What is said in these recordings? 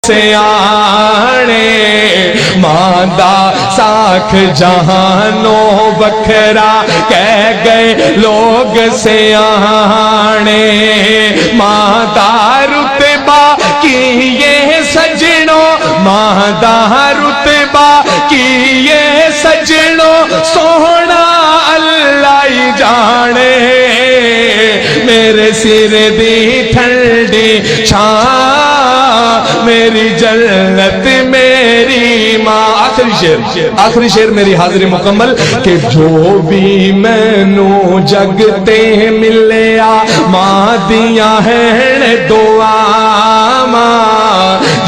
सियाणे मांदा साख जहानो बखरा कह गए लोग सियाणे मांदा रुतबा की ये सजनो मांदा रुतबा की ये सजनो सोहना अल्लाह ही जाने मेरे सिर दी ठंडी छां मेरी जन्नत मेरी मां। आखिरी शेर मेरी हाजिरी मुकम्मल कि जो भी मैनू जगते मिलिया मां दिया है दुआ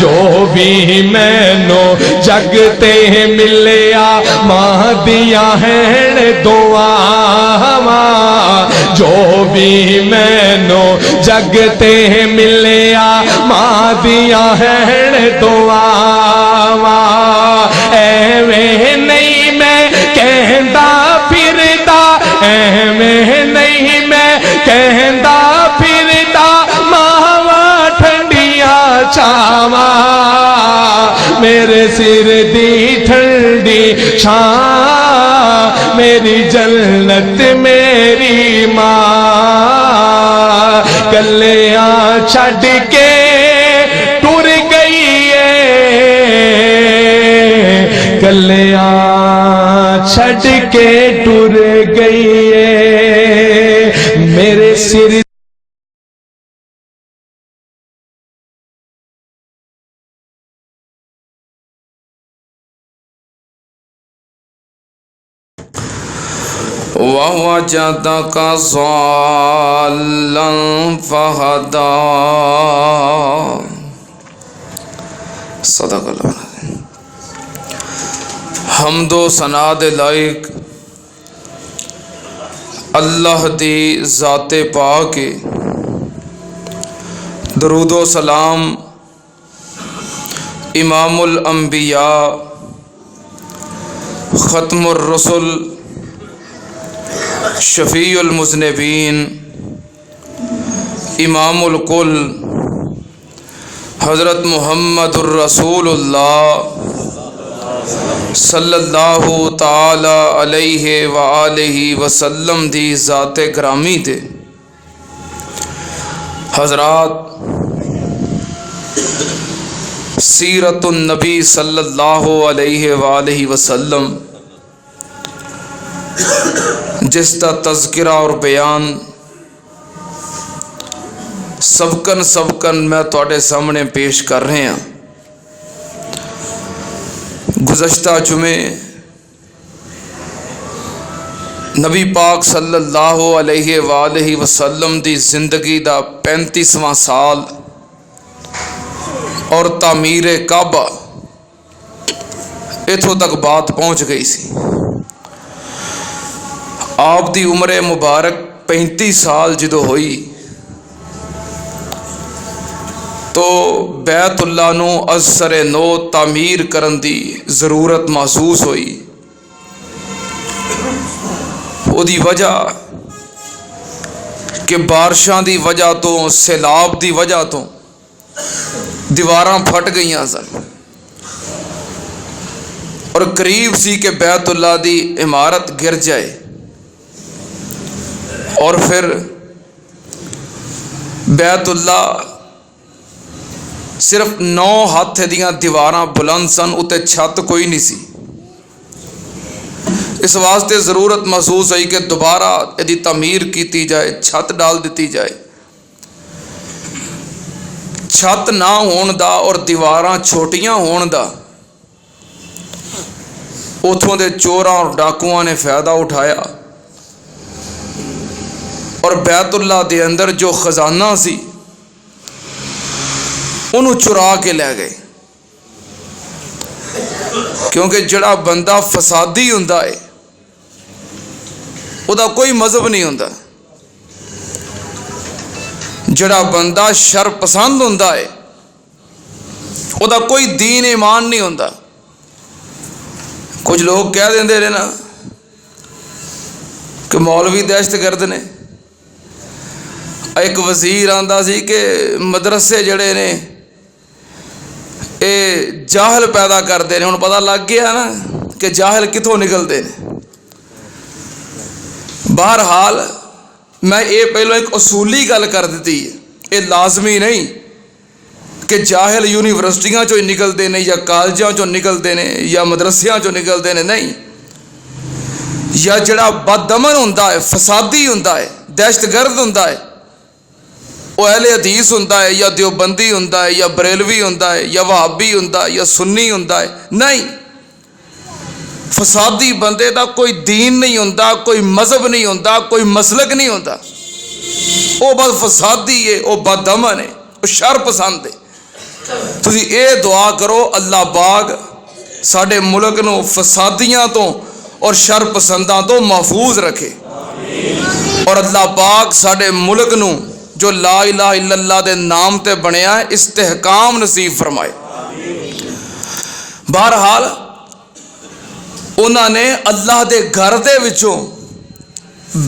जो भी मैनू जगते मिलिया मां दिया है दुआ जो भी मैनू जगते मिलिया मां दिया है दुआ एवें नहीं मैं कहता फिरदा एवें नहीं मैं कहता फिरदा मावा ठंडिया छावा मेरे सिर दी ठंडी छां मेरी जन्नत मेरी मां कलियां छड़ के टुर गई कलियां छड़ के टुर गई मेरे सिर ववजदका ज़ाल्लन फ़हदा। सदक़ल्लाह। हम्दो सना दे लायक अल्लाह दी ज़ाते पाक दरूदो सलाम इमामुल अंबिया ख़त्मुर रसूल शफ़ीउल मुज़निबीन इमामुल कुल हज़रत मुहम्मदुर रसूलुल्लाह सल्लल्लाहु ताला अलैहि व आलिहि वसल्लम दी ज़ाते ग्रामी ते हज़रात सीरतुन नबी सल्लल्लाहु अलैहि व आलिहि वसल्लम जिसका तज़किरा और बयान सबकन मैं तुहाडे सामने पेश कर रहे हैं। गुज़श्ता जुमे नबी पाक सल्लल्लाहु अलैहि वालैहि वसल्लम दी जिंदगी दा 35वां साल और तामीर काबा इथों तक बात पहुँच गई सी। आप दी उम्र मुबारक 35 साल जो हुई तो बैतुल्ला नू असरे नो तामीर करन दी ज़रूरत महसूस हुई। उदी वजह कि बारिशां दी वजह तो सैलाब दी वजह तो दीवारां फट गई सन और करीब सी कि बैतुल्ला दी इमारत गिर जाए और फिर बैतुल्ला सिर्फ 9 हाथ दियां दीवारां बुलंद सन, उत्ते छत कोई नहीं सी। इस वास्ते ज़रूरत महसूस हुई कि दोबारा यदि तमीर की जाए, छत डाल दी जाए। छत ना होने दा और दीवारां छोटियां होने दा उथों दे चोरां और डाकुआं ने फ़ायदा उठाया और बैतुल्ला दे अंदर जो खजाना सी उन्हों चुरा के ले गए। क्योंकि जड़ा बंदा फसादी हुंदा है उदा कोई मजहब नहीं हुंदा, जड़ा बंदा शर पसंद हुंदा है उदा कोई दीन ईमान नहीं हुंदा। कुछ लोग कह देंदे ने ना कि मौलवी दहशतगर्द ने। एक वजीर आंदा सी कि मदरसे जड़े ने जाहल पैदा करते हैं। हुण पता लग गया ना कि जाहल कितों निकलते हैं। बहरहाल मैं ये पहलों एक असूली गल कर दी है, ये लाजमी नहीं कि जाहल यूनीवर्सिटियां चों निकलते हैं या कॉलेजां चों निकलते हैं या मदरसियां चों निकलते हैं, नहीं। या जिहड़ा बदअमन हुंदा है, फसादी हुंदा है, दहशतगर्द हुंदा है, वो अहले हदीस हुंदा है या देवबंदी हुंदा है या बरेलवी हुंदा है या वहाबी हुंदा है या सुन्नी हुंदा है, नहीं। फसादी बंदे का कोई दीन नहीं होंदा, कोई मजहब नहीं होंदा, कोई मसलक नहीं होंदा। वो बस फसादी है, वो बदअमन है, वो शर पसंद है। तुसीं ये दुआ करो अल्लाह पाक साडे मुल्क नूं फसादियां तो और शर पसंदां तो महफूज रखे, और अल्लाह पाक साडे मुल्क नूं जो ला इलाहा इल्लल्लाह दे नाम ते बनिया है इस्तेहकाम नसीब फरमाए। बहरहाल उन्होंने अल्लाह के घर दे विचों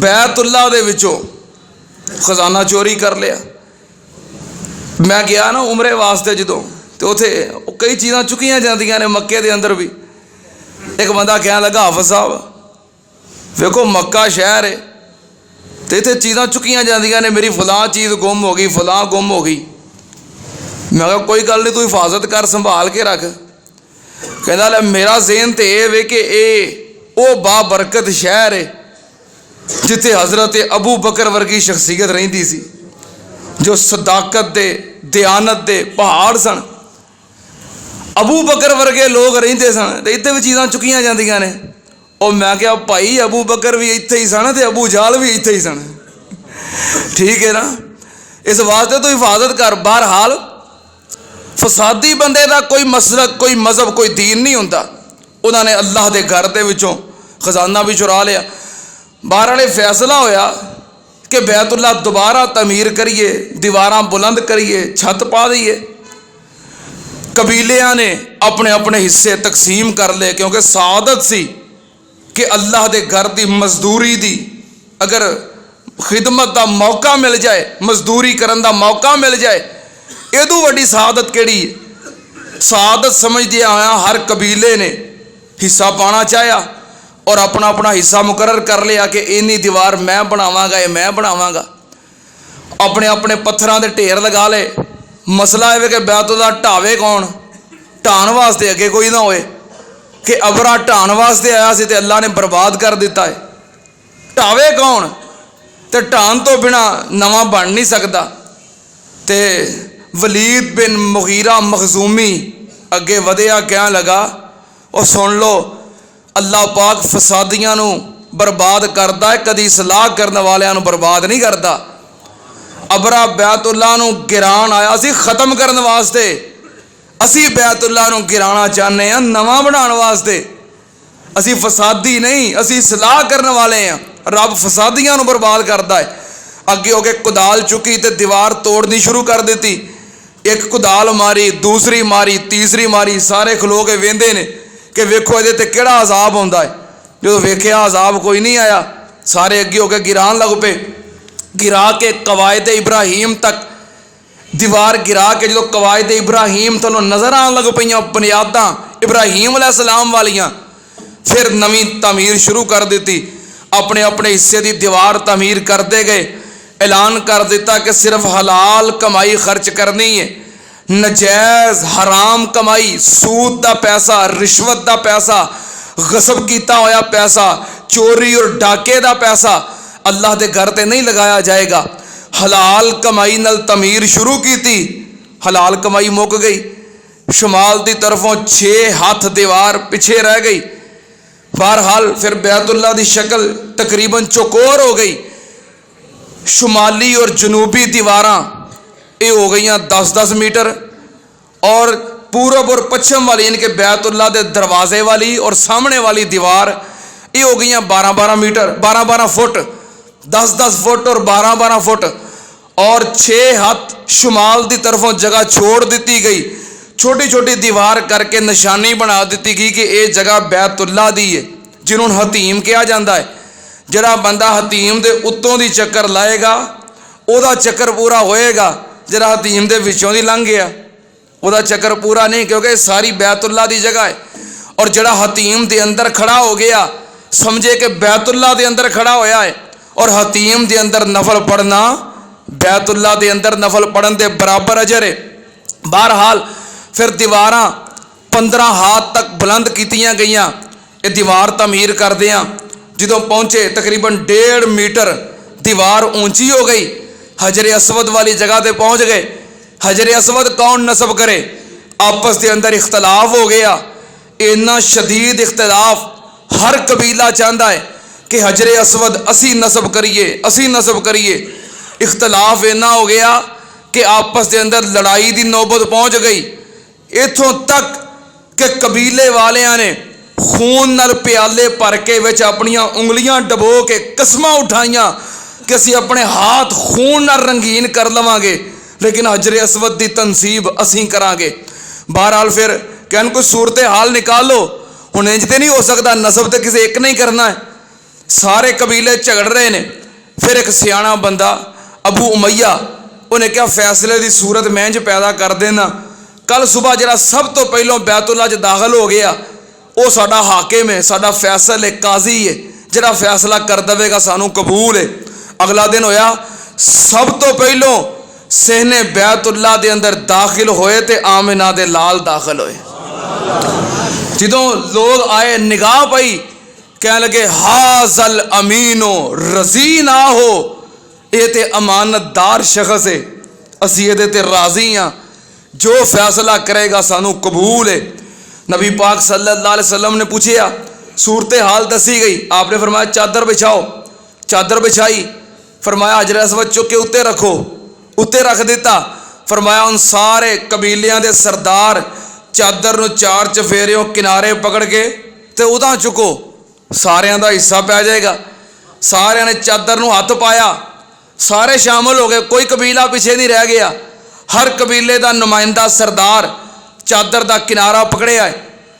बैतुल्लाह दे विचों खजाना चोरी कर लिया। मैं गया ना उमरे वास्ते जो, तो उथे कई चीज़ां चुकियां जांदियां ने मक्के दे अंदर भी। एक बंदा कहने लगा हाफिज साहब वेखो मक्का शहर है तो इतने चीज़ां चुकियां जांदियां ने, मेरी फलां चीज़ गुम हो गई, फलां गुम हो गई। मैं कहा कोई गल नहीं, तू हिफाजत कर, संभाल के रख। कहता ले मेरा ज़हन तो यह वे कि वो बाबरकत शहर है जिथे हज़रत अबू बकर वर्गी शख्सियत रहिंदी सी, जो सदाकत दे दयानत दे पहाड़ सन। अबू बकर वर्गे लोग रहिंदे सन तो इत्थे भी चीज़ां चुकियां जांदियां ने। और मैं क्या भाई अबू बकर भी इत्थे ही सन ते अबू जाल भी इत्थे ही सन, ठीक है ना। इस वास्ते तो हिफाजत कर। बहरहाल फसादी बंदे का कोई मसलक, कोई मजहब, कोई दीन नहीं होंदा। उन्होंने अल्लाह के घर के विचों खजाना भी चुरा लिया। बहरहाल फैसला होया कि बैतुल्लाह दोबारा तमीर करिए, दीवारां बुलंद करिए, छत पा दईए। कबीलियां ने अपने अपने हिस्से तकसीम कर ले, क्योंकि सादत सी कि अल्लाह के घर की मजदूरी दी अगर खिदमत का मौका मिल जाए, मजदूरी करन दा मौका मिल जाए, इदू वड्डी सादत केड़ी है। सादत समझदे आया हर कबीले ने हिस्सा पाना चाहया और अपना अपना हिस्सा मुकर्रर कर लिया कि इन्नी दीवार मैं बनावांगा, ये मैं बनावांगा। अपने अपने पत्थरां दे ढेर लगा ले। मसला है कि बैतुल्लाह ढावे कौन? ढाण वास्ते अगे कोई ना होए कि अबरा ढाण वास्ते आया सी ते अल्लाह ने बर्बाद कर दिता है। ढावे कौन? तो ढाण तो बिना नवा बन नहीं सकता। ते वलीद बिन मुगीरा मखजूमी अगे वधिया कहन लगा, और सुन लो अल्लाह पाक फसादियां नूं बर्बाद करता है, कदी सलाह करने वालियां नूं बर्बाद नहीं करता। अबरा बैतुल्लाह नूं गिरान आया सी खत्म करने वास्ते, असी बैतुल्लाह नूं गिराना चाहते हैं नवा बनाने वास्ते। असी फसादी नहीं, असी सलाह करने वाले हैं। रब फसादियां नूं बर्बाद करता है। अगे हो के कुदाल चुकी तो दीवार तोड़नी शुरू कर दी। एक कुदाल मारी, दूसरी मारी, तीसरी मारी। सारे खलो के वेंदे ने कि वेखो ये ते केड़ा अजाब होंदा है। जो वेख्या अजाब कोई नहीं आया, सारे अगे हो के गिरान लग पे। गिरा के कवायद इब्राहीम तक दीवार गिरा के जो कवायद इब्राहीम थलों नज़र आने लग पईयां बुनियादां इब्राहीम अलैहिस्सलाम वालियां, फिर नवीं तमीर शुरू कर दी। अपने अपने हिस्से की दीवार तमीर करते गए। ऐलान कर दिता कि सिर्फ हलाल कमाई खर्च करनी है। नजायज़ हराम कमाई, सूद का पैसा, रिश्वत का पैसा, गसब किया होया पैसा, चोरी और डाके का पैसा अल्लाह के घर ते नहीं लगाया जाएगा। हलाल कमाई नाल तमीर शुरू की थी, हलाल कमाई मुक गई। शुमाल की तरफों 6 हाथ दीवार पिछे रह गई। बहरहाल फिर बैतुल्लाह की शक्ल तकरीबन चौकोर हो गई। शुमाली और जनूबी दीवारां ये हो गई 10-10 मीटर, और पूरब और पश्चिम वाली इनके बैतुल्लाह के दरवाजे वाली और सामने वाली दीवार ये हो गई 12-12 मीटर, 12-12 फुट, 10-10 फुट और 12-12 फुट। और 6 हाथ शुमाल की तरफों जगह छोड़ दी गई। छोटी छोटी दीवार करके निशानी बना दी गई कि यह जगह बैतुल्लाह दी है, जिन्होंने हतीम कहा जाता है। जरा बंदा हतीम के उत्तों की चक्कर लाएगा, वह चक्कर पूरा होएगा। जरा हतीम के विचों की लंघ गया, ਉਹਦਾ ਚੱਕਰ ਪੂਰਾ ਨਹੀਂ, ਕਿਉਂਕਿ ਸਾਰੀ बैतुल्ला ਦੀ जगह है। और ਜਿਹੜਾ हतीम ਦੇ अंदर खड़ा हो गया समझे कि बैतुल्ला ਦੇ अंदर खड़ा होया है। और हतीम ਦੇ अंदर नफल पढ़ना बैतुल्ला ਦੇ अंदर नफल पढ़न के बराबर अजर है। बहरहाल फिर दीवारां 15 हाथ तक बुलंद कीतियां गईयां। ये दीवार तमीर करदे आ ਜਦੋਂ पहुंचे तकरीबन 1.5 मीटर दीवार ऊंची हो गई। हजरे असवद वाली जगह पे पहुंच गए। हजरे असवद कौन नस्ब करे, आपस के अंदर इख्तलाफ हो गया। इन्ना शदीद इख्तलाफ हर कबीला चाहता है कि हजरे असवद असी नस्ब करिए, असी नस्ब करिए। इख्तलाफ इन्ना हो गया कि आपस के अंदर लड़ाई की नौबत पहुंच गई। इथों तक कि कबीले वालियां ने खून नाल प्याले भर के विच अपनियां उंगलियां डबो के कसमां उठाइयां कि असी अपने हाथ खून नाल रंगीन कर लवांगे, लेकिन हजरे असवद की तनसीब असी करांगे। बहरहाल फिर कहन कोई सूरत हाल निकालो। हुण इंज ते नहीं हो सकता, नसब तो किसी एक नहीं करना है, सारे कबीले झगड़ रहे ने। फिर एक सियाणा बंदा अबू उमैया उन्हें क्या फैसले की सूरत मैं इंज पैदा कर देना। कल सुबह जरा सब तो पहलों बैतुल्ला च दाखिल हो गया, वो साडा हाकिम है, साडा फैसल है, काजी है, जरा फैसला कर देगा सानू कबूल है। अगला दिन होया, सब तो पहलों सहने बैतुल्ला दे अंदर दाखिल होए ते आमिना दे लाल दाखिल होए। जदों लोग आए निगाह पई, कह लगे हाजल अमीनो रजी ना हो, ये ते अमानतदार शख्स है, असी ये ते राजी हाँ, जो फैसला करेगा सानू कबूल है। नबी पाक सल्लल्लाहु अलैहि वसल्लम ने पूछा, सूरत हाल दसी गई। आपने फरमाया चादर बिछाओ, चादर बिछाई। फरमाया हजर असवद चुक के उत्ते रखो, उत्ते रख दिता। फरमाया उन सारे कबीलियां दे सरदार चादर नूं 4 चफेरियों किनारे पकड़ के ते उदा चुको, सारियां दा हिस्सा पै जाएगा। सारियां ने चादर नूं हथ पाया, सारे शामिल हो गए, कोई कबीला पिछे नहीं रह गया। हर कबीले का नुमाइंदा सरदार चादर का किनारा पकड़िया,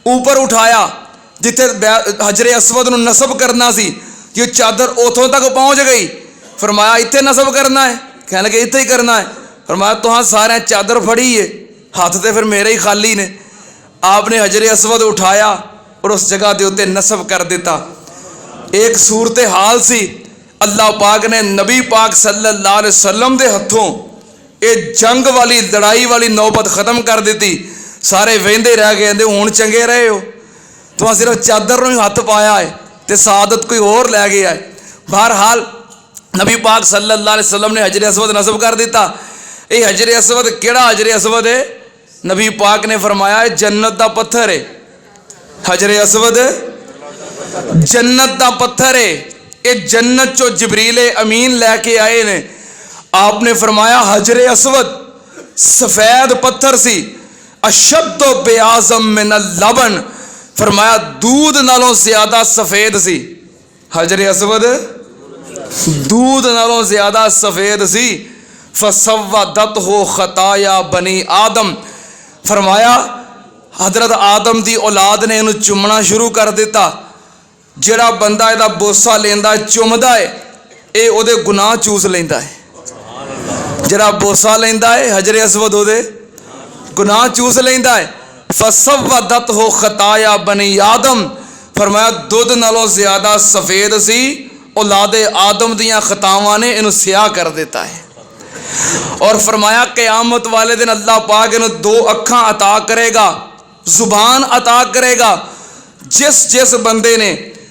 ऊपर उठाया जिथे हजरे असवद नूं नसब करना सी। ये चादर उतों तक पहुँच गई। फरमाया इत्थे नसब करना है, कहने लगे इत्थे ही करना है। फरमाया तुहां सारे चादर फड़ी है, हाथ तो फिर मेरे ही खाली ने। आपने हजरे असवद उठाया और उस जगह के उत्ते नसब कर दिता। एक सूरत हाल सी, अल्लाह पाक ने नबी पाक सल्लल्लाहु अलैहि वसल्लम के हथों ये जंग वाली लड़ाई वाली नौबत खत्म कर दी। सारे वेंदे रह गए, कहते हुण चंगे रहे हो, तुहां सिर्फ चादर नूं ही हथ पाया है तो सादत कोई होर लै गया है। बहरहाल नबी पाक सल्लल्लाहु अलैहि वसल्लम ने हजरे असवद नसब कर दिता। ये हजरे असवद केड़ा हजरे असवद है? नबी पाक ने फरमाया जन्नत का पत्थर है। हजरे असवद जन्नत का पत्थर है। ये जन्नत चो जिबरील अमीन लैके आए ने। आपने फरमाया हजरे असवद सफेद पत्थर सी, अशद बेआज़म मिन लबन, फरमाया दूध नालों ज्यादा सफेद सी। हजरे असवद दूध नालों ज्यादा सफेद सी। फसव्वदत हो खताया बनी आदम, फरमाया हजरत आदम की औलाद ने इन्हू चुमना शुरू कर दिता। जिहड़ा बंदा इहदा बोसा लेंदा चुमदा है, ये उहदे गुनाह चूस लेंदा है। जिहड़ा बोसा लेंदा है हजरे असवद उहदे गुनाह चूस लेंदा है। फसव्वदत हो खताया बनी आदम, फरमाया दुध नालों ज्यादा सफेद सी, औलादे आदम दियां खतावां ने इन्हू स्याह कर देता है। और फरमाया क़यामत वाले दिन अल्लाह पाक इन्हू 2 अखां अता करेगा, जुबान अता करेगा। जिस जिस बंदे ने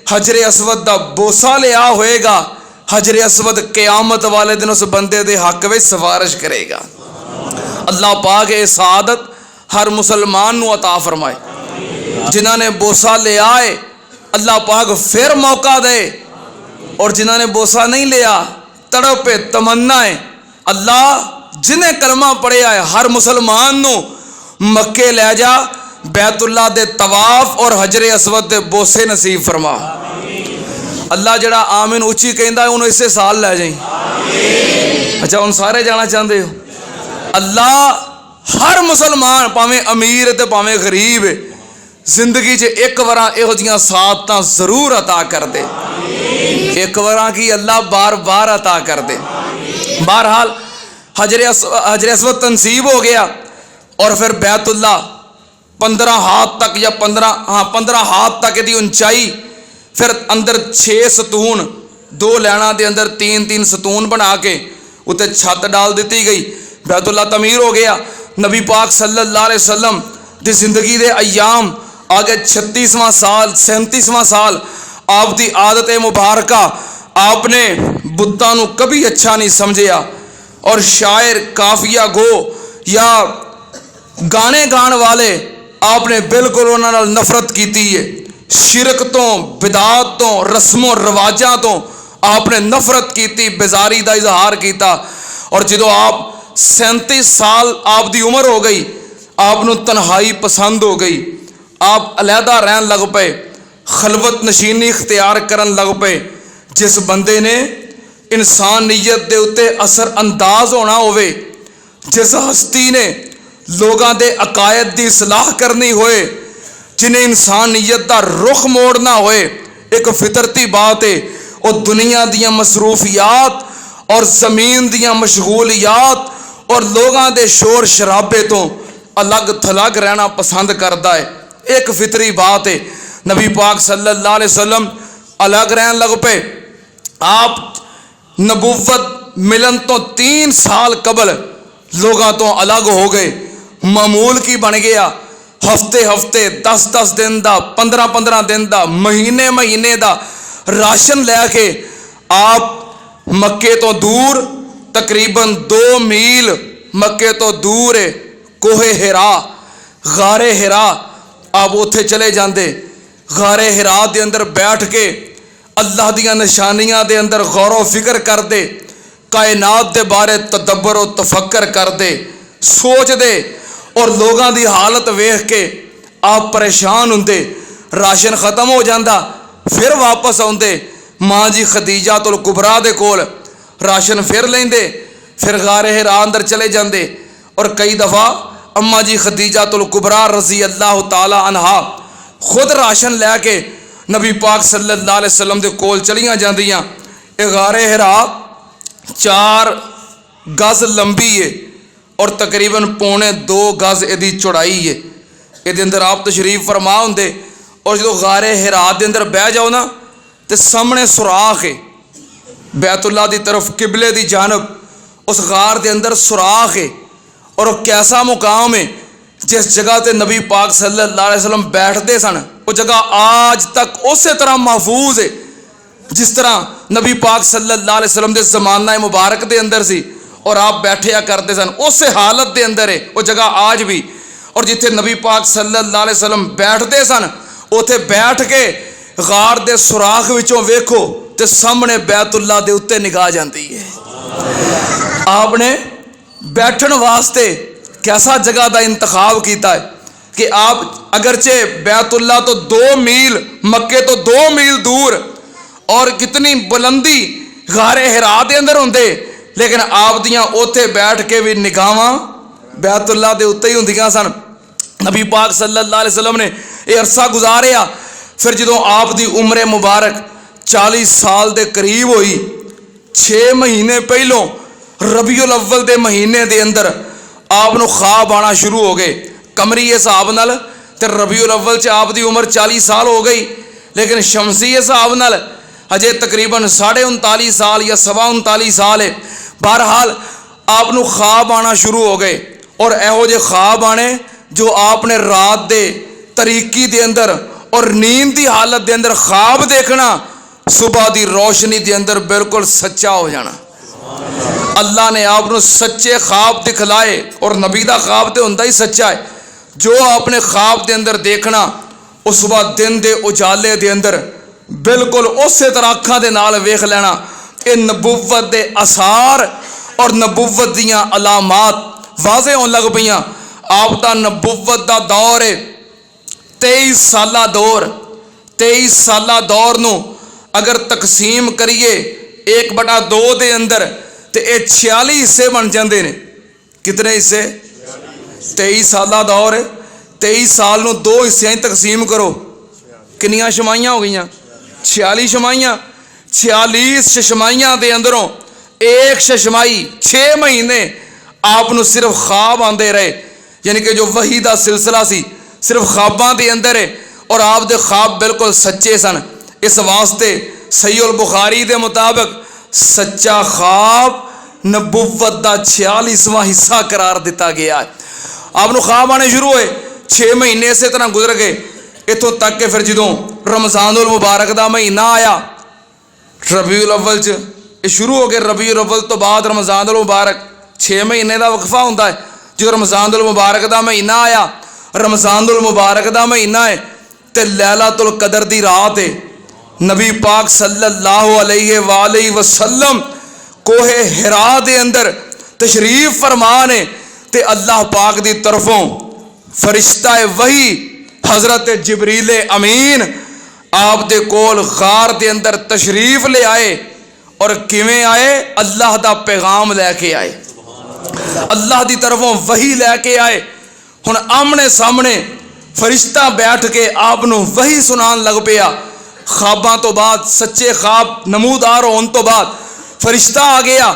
हजरे असवद का बोसा लिया होएगा, हजरे असवद क़यामत वाले दिन उस बंदे के हक में सिफारिश करेगा। अल्लाह पाक ये सादत हर मुसलमान नू अता फरमाए। जिन्हों ने बोसा लिया है अल्लाह पाक फिर मौका दे, और जिन्हों ने बोसा नहीं लिया तड़प है, तमन्ना है, अल्लाह जिन्हें कलमा पढ़िया है हर मुसलमान नू मक्के ले जा, बैतुल्ला दे तवाफ और हजरे असवद दे बोसे नसीब फरमा। अल्लाह जड़ा आमीन उची कहता है उन्होंने इसे साल लै जाई। अच्छा हम सारे जाना चाहते हो? अल्लाह हर मुसलमान भावें अमीर है तो भावें गरीब है, जिंदगी च एक बार इहो जिहियां सादतां जरूर अता कर दे। एक बार की अल्लाह बार बार अता कर दे। बहरहाल हजरे असवद तनसीब हो गया। और फिर बैतुल्ला 15 हाथ तक या 15 हाथ तक इसकी उंचाई, फिर अंदर 6 सतून, 2 लैना के अंदर 3-3 सतून बना के उत्ते छत डाल दी गई। बैतुल्ला तमीर हो गया। नबी पाक सल्लल्लाहु अलैहि वसल्लम की जिंदगी के अयाम आगे 36वां साल 37वां साल आपकी आदत मुबारका, आपने बुत्तां नूं कभी अच्छा नहीं समझिया और शायर काफिया गो या गाने गाने वाले आपने बिल्कुल उन्हां नाल नफरत की है। शिरक तो, बिदात तो, रस्मों रिवाजा तो आपने नफरत की, बेजारी का इजहार किया। और जो आप 37 साल आपकी उम्र हो गई, आपनों तन्हाई पसंद हो गई, आप अलहदा रहन लग पे, खलवत नशीनी इख्तियार करन लग पे। जिस बंदे ने इंसानियत के उत्ते असर अंदाज होना होवे, जिस हस्ती ने लोगों के अकायद की सलाह करनी होए, जिन्हें इंसानियत का रुख मोड़ना होए, एक फितरती बात है वो दुनिया दियां मसरूफियात और ज़मीन दियां मशगूलियात और लोगों के शोर शराबे तो अलग थलग रहना पसंद करता है। एक फितरी बात है। नबी पाक सल्लल्लाहु अलैहि वसल्लम अलग रहन लग पे। आप नबुव्वत मिलन तो 3 साल कबल लोगों तो अलग हो गए। मामूल की बन गया, हफ्ते हफ्ते 10-10 दिन का, 15-15 दिन का, महीने महीने का राशन लैके आप मक्के तो दूर, तकरीबन 2 मील मक्के तो दूर है कोहे हिरा, गारे हिरा, आप उत्थे चले जाते। गारे हिरा के अंदर बैठ के अल्लाह दियां निशानियां दे अंदर गौर फिक्र कर दे, कायनात के बारे तदब्बर और तफक्कर कर दे, सोच दे। और लोगों की हालत वेख के आप परेशान होंगे। राशन खत्म हो जाता, फिर वापस आते माँ जी खदीजा तुल कुबरा दे कोल राशन फिर लेंदे, फिर गारे हिरा अंदर चले जाते। और कई दफ़ा अम्मा जी खदीजा तुल कुबरा रजी अल्लाह ताला अन्हा खुद राशन लैके नबी पाक सल्लल्लाहु अलैहि वसल्लम के कोल चलियां जांदियां। गारे हिरा 4 गज लंबी है और तकरीबन 2.25 गज यदी चौड़ाई है। ये अंदर आप तशरीफ फरमा होंगे और जो गारे हिरा के अंदर बह जाओ ना तो सामने सुराख है बैतुल्ला की तरफ किबले की जानब, उस गार के अंदर सुराख है। और वह कैसा मुकाम है, जिस जगह ते नबी पाक सल्लल्लाहु अलैहि वसल्लम बैठते सन वो जगह आज तक उस तरह महफूज है जिस तरह नबी पाक सल्लल्लाहु अलैहि वसल्लम के ज़माना मुबारक के अंदर सी और आप बैठे करते सन, उस हालत के अंदर है वो जगह आज भी। और जिथे नबी पाक सल्लल्लाहु अलैहि वसल्लम बैठते सन उथे बैठ के गार के सुराख विचों वेखो तो सामने बैतुल्ला के उत्ते निगाह जाती है। आपने बैठन वास्ते कैसा जगह का इंतखाब किया है कि आप अगरचे बैतुल्ला तो 2 मील, मक्के तो 2 मील दूर और कितनी बुलंदी गारे हिरा के अंदर होंगे, लेकिन आप दियां उथे बैठ के भी निगाहां बैतुल्ला के उत्ते ही होंदियां सन। नबी पाक सल्लल्लाहु अलैहि वसल्लम ने यह अरसा गुजारिया। फिर जो आप दी उम्र मुबारक 40 साल के करीब हुई, 6 महीने पहलों रबीउल अव्वल के महीने के अंदर आपनों ख्वाब आना शुरू हो गए। कमरी हिसाब नाल ते रबीउल अव्वल च आप दी उम्र 40 साल हो गई, लेकिन शमसी हिसाब नाल अजे तकरीबन 39.5 साल या 39.25 साल है। बहरहाल आपनों ख्वाब आना शुरू हो गए और यहो जे ख्वाब आने जो आपने रात दे तरीकी दे अंदर और नींद की हालत के अंदर ख्वाब देखना, सुबह की रोशनी के अंदर बिल्कुल सच्चा हो जाना। अल्लाह ने आपको सच्चे ख्वाब दिखलाए और नबी का ख्वाब तो होंदा ही सच्चा है। जो आपने ख्वाब के अंदर देखना उस सुबह दिन के उजाले के अंदर बिल्कुल उस तरह अखां दे नाल वेख लेना। ये नबुव्वत के आसार और नबुव्वत दियां अलामात वाज़े होने लग पईयां। आप दा नबुव्वत का दौर है 23 साला दौर। 23 साला दौर नूं अगर तकसीम करिए 1/2 के अंदर तो ये 46 हिस्से बन जाते हैं। कितने हिस्से? 23 साला दौर है। 23 साल नूं 2 हिस्सों तकसीम करो, कितनियां शमाइयां हो गई? 46 शमाइयां। 46 शशमाइयां के अंदरों एक शशमाई 6 महीने आपनों सिर्फ ख्वाब आते रहे यानी कि जो वही दा सिलसिला सी सिर्फ ख्वाबां दे अंदर है और आप दे ख्वाब बिल्कुल सच्चे सन। इस वास्ते सही उल बुखारी दे मुताबिक सच्चा ख्वाब नबुव्वत दा 46वां हिस्सा करार दिता गया है। आपनों ख्वाब आने शुरू हुए, 6 महीने इस तरह गुजर गए, इतों तक के फिर जो रमज़ानुल मुबारक दा महीना आया, रबीउल अव्वल च ये शुरू हो गए। रबीउल अव्वल तो बाद रमज़ानुल मुबारक 6 महीने का वक्फा होता है। जो रमज़ानुल मुबारक का महीना आया, रमज़ानुल मुबारक का महीना है तो लैलातुल कदर दी रात है। नबी पाक सल्लल्लाहु अलैहि वसल्लम कोहे हिरा दे अंदर तशरीफ फरमान है ते अल्लाह पाक दी तरफों फरिश्ता वही हज़रत जिबरील अमीन आप दे कोल गार दे अंदर तशरीफ ले आए। और किवें आए? अल्लाह दा पैगाम लैके आए, अल्लाह दी तरफों वही लैके आए। हुण आमने सामने फरिश्ता बैठ के आप नूं वही सुनान लग पिया। ख्वाबां तो बाद, सच्चे ख्वाब नमूदार होने तो बाद फरिश्ता आ गया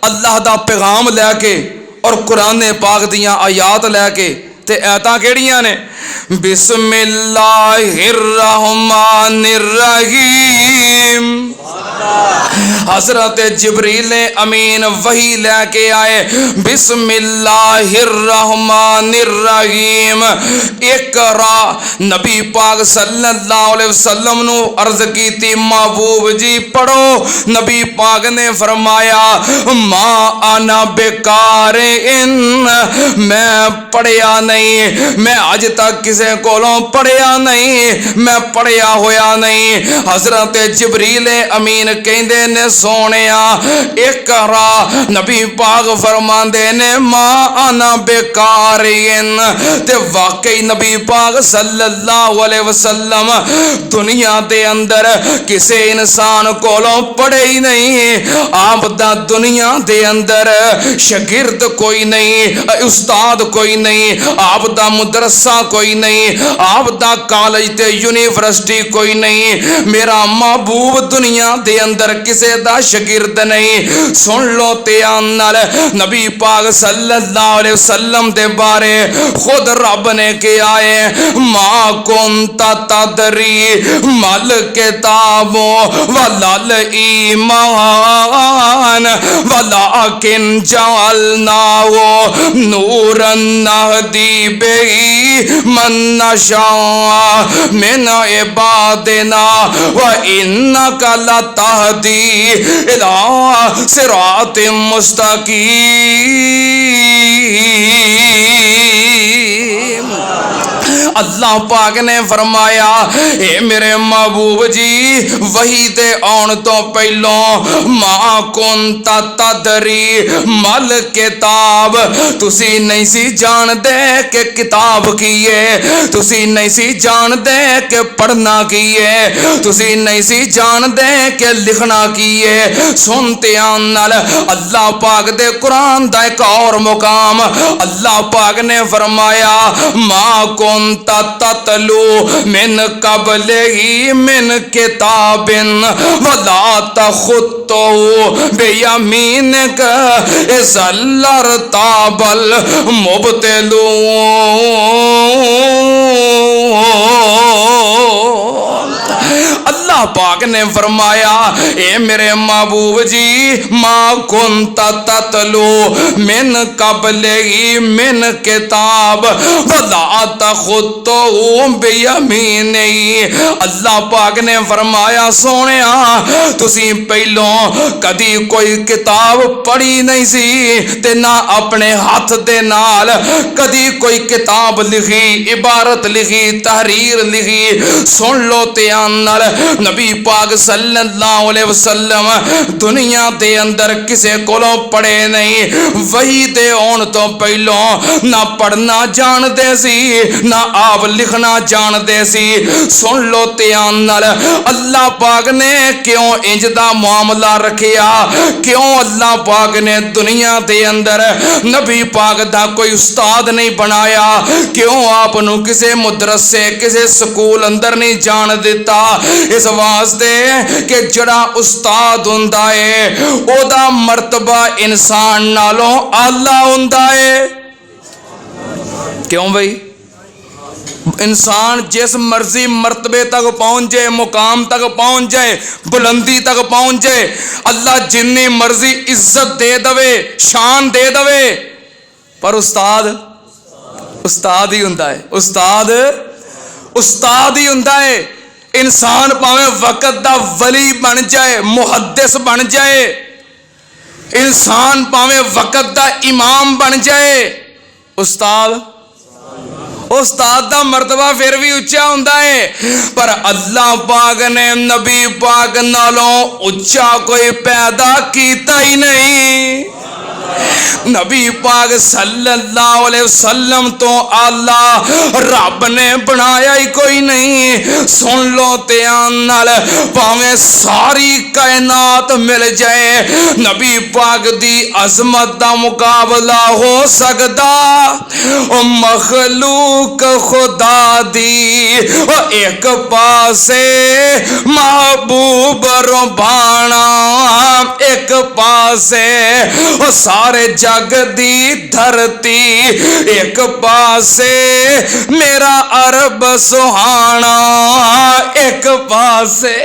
अल्लाह दा पैगाम लैके और कुरान पाक दियां आयात लैके। ते ऐतां केड़ियां ने? बिस्मिल्लाहिर रहमानिर रहीम। हज़रत जिब्रील अमीन वही लैके आए, बिस्मिल्लाहिर रहमानिर रहीम। इकरा नबी पाक सल्लल्लाहु अलैहि वसल्लम नु अर्ज की थी, महबूब जी पढ़ो। नबी पाक ने फरमाया, मा आना बेकार इन, मैं पढ़िया नहीं, मैं अज तक किसी कोलों पढ़िया नहीं, मैं पढ़िया होया नहीं। हज़रत जिब्रील अमीन कहंदे ने, सोनिया इकरा। नबी पाक फरमांदे ने, मां आना बेकारिन। ते वाकई नबी पाक सल्लल्लाहु अलैहि वसल्लम दुनिया दे अंदर किसी इंसान कोलों पढ़े ही नहीं। आप दा दुनिया दे अंदर शागिर्द कोई नहीं, उस्ताद कोई नहीं, आप दा मदरसा कोई नहीं, आप दा कॉलेज ते यूनिवर्सिटी कोई नहीं। मेरा महबूब दुनिया दे अंदर किसे दा शागिर्द नहीं। सुन लो ध्यान नाल, नबी पाक सल्लल्लाहु अलैहि वसल्लम दे बारे खुद रब ने कहा है, मा कुंता तदरी मल किताबो वलल ईमान वलाकिन जअलनाहु नूरन नहदी बिही मन नशा मिन इबादिना व इन्नका लतहदी इला सिरातिम मुस्तकीम। अल्लाह पाक ने फरमाया, ए मेरे महबूब जी वही दे आउण तो पहलों मा कुंता तदरी मल किताब, तुसी नहीं सी जानदे कि किताब की है, तुसी नहीं सी जानदे कि पढ़ना की है, तुसी नहीं सी जानदे कि लिखना की है। सुन ध्यान नाल, अल्लाह पाक दे कुरान दा एक और मुकाम अल्लाह पाक ने फरमाया, मा कुंता ततलू मिन कबलिही मिन किताबिन वला तखुत्तु बियमीनिक इज़ल्लर ताबल मुबतिलू। अल्लाह पाक ने फरमाया, ए मेरे महबूब जी मा कुंता ततलू मिन कबलिही मिन किताब वला तखुत्तु बियमीनिही। अल्लाह पाक ने फरमाया, सोनिया तुसी पहलों कदी कोई किताब पढ़ी नहीं सी ते ना अपने हाथ दे नाल कदी कोई किताब लिखी, इबारत लिखी, तहरीर लिखी। सुन लो ध्यान नाल, नबी पाक सल्लल्लाहु अलैहि वसल्लम दुनिया दे अंदर किसे कोलों पढ़े नहीं। वही दे होने तो पहलों ना पढ़ना जानते सी ना आप लिखना जानते सी। सुन लो ध्यान नाल, अल्लाह पाक ने क्यों इंज दा मामला रखिया, क्यों अल्लाह पाक ने दुनिया दे अंदर नबी पाक दा कोई उस्ताद नहीं बनाया, क्यों आप नू किसे मदरसे किसे स्कूल अंदर नहीं जान दिता। इस वास्ते कि जड़ा उस्ताद हुंदा है ओदा मर्तबा इंसान नालों आला हुंदा है। क्यों भाई? इंसान जिस मर्जी मर्तबे तक पहुंच जाए, मुकाम तक पहुंच जाए, बुलंदी तक पहुंच जाए, अल्लाह जिन्नी मर्जी इज्जत दे दवे, शान दे दवे, पर उस्ताद उस्ताद ही हुंदा है। उस्ताद उस्ताद ही हुंदा है। इंसान भावें वक्त दा वली बन जाए, मुहद्दिस बन जाए, इंसान भावें वक्त दा इमाम बन जाए, उस्ताद दा मर्तबा फिर भी उच्चा हुंदा है। पर अल्लाह पाक ने नबी पाक नालों उच्चा कोई पैदा कीता ही नहीं। नबी पाक सल्लल्लाहु अलैहि वसल्लम तो आला रब ने बनाया ही कोई नहीं। सुन लो ध्यान नाल, भावें सारी कायनात मिल जाए, नबी पाक दी अजमत दा मुकाबला हो सकदा? ओ मखलूक खुदा दी ओ एक पासे महबूब रबाना, एक पासे ओ सारे जग दी धरती, एक पासे मेरा अरब सुहाना, एक पासे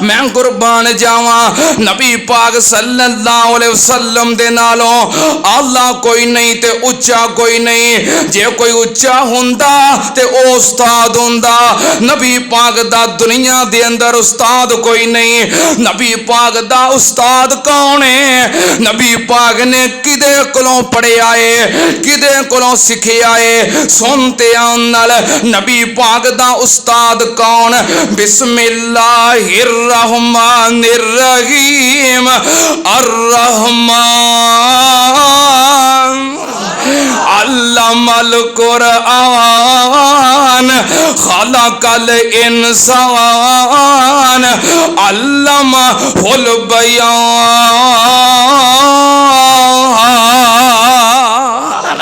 मैं कुर्बान जावा नबी पाक सल्लल्लाहु अलैहि वसल्लम दे नालों आला कोई नहीं ते उच्चा कोई नहीं। जे कोई उच्चा हुंदा ते ओ उस्ताद हुंदा। नबी पाक दा दुनिया दे अंदर उस्ताद कोई नहीं। नबी पाक दा उस्ताद कौन है? नबी पाक ने किदे कोलों पढ़िया है, किदे कोलों सिखिया है? सुनते आन नाल नबी पाक दा उस्ताद कौन? बिस्मिल्लाह रहमानिर रहीम अर्रहमान अल्लमल कुरआन खलकल इंसान अल्लमहुल बयान।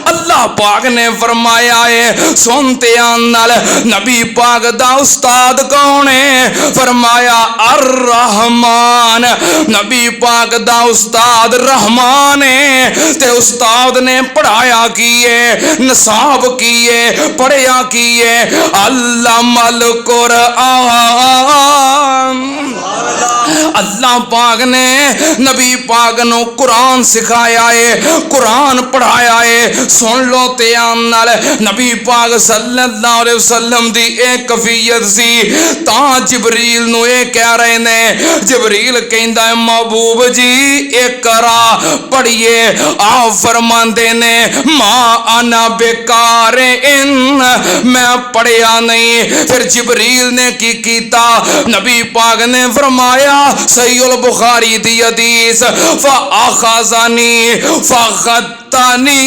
अल्लाह पाक ने फरमाया है, सुनते नाल नबी पाक दा उस्ताद कौन है? फरमाया अर रहमान। नबी पाक दा उस्ताद रहमान है। ते उस्ताद ने पढ़ाया की है, नसाब की है, पढ़िया की है? अल्लमल कुरआन। अल्लाह पाक ने नबी पाक नो कुरान सिखाया है, कुरान पढ़ाया है। सुन लो ध्यान नाल, नबी पाक सल्लल्लाहु अलैहि वसल्लम दी एक कफियत सी। तां जिबरील नु ये कह रहे ने, जिबरील कहंदा है महबूब जी इकरा पढ़िए। आप फरमांदे ने मां अना बेकार इन, मैं पढ़िया नहीं। फिर जिबरील ने की कीता? नबी पाक ने फरमाया सहीहुल बुखारी दी हदीस, फ़अख़ज़नी फ़ग़त्तनी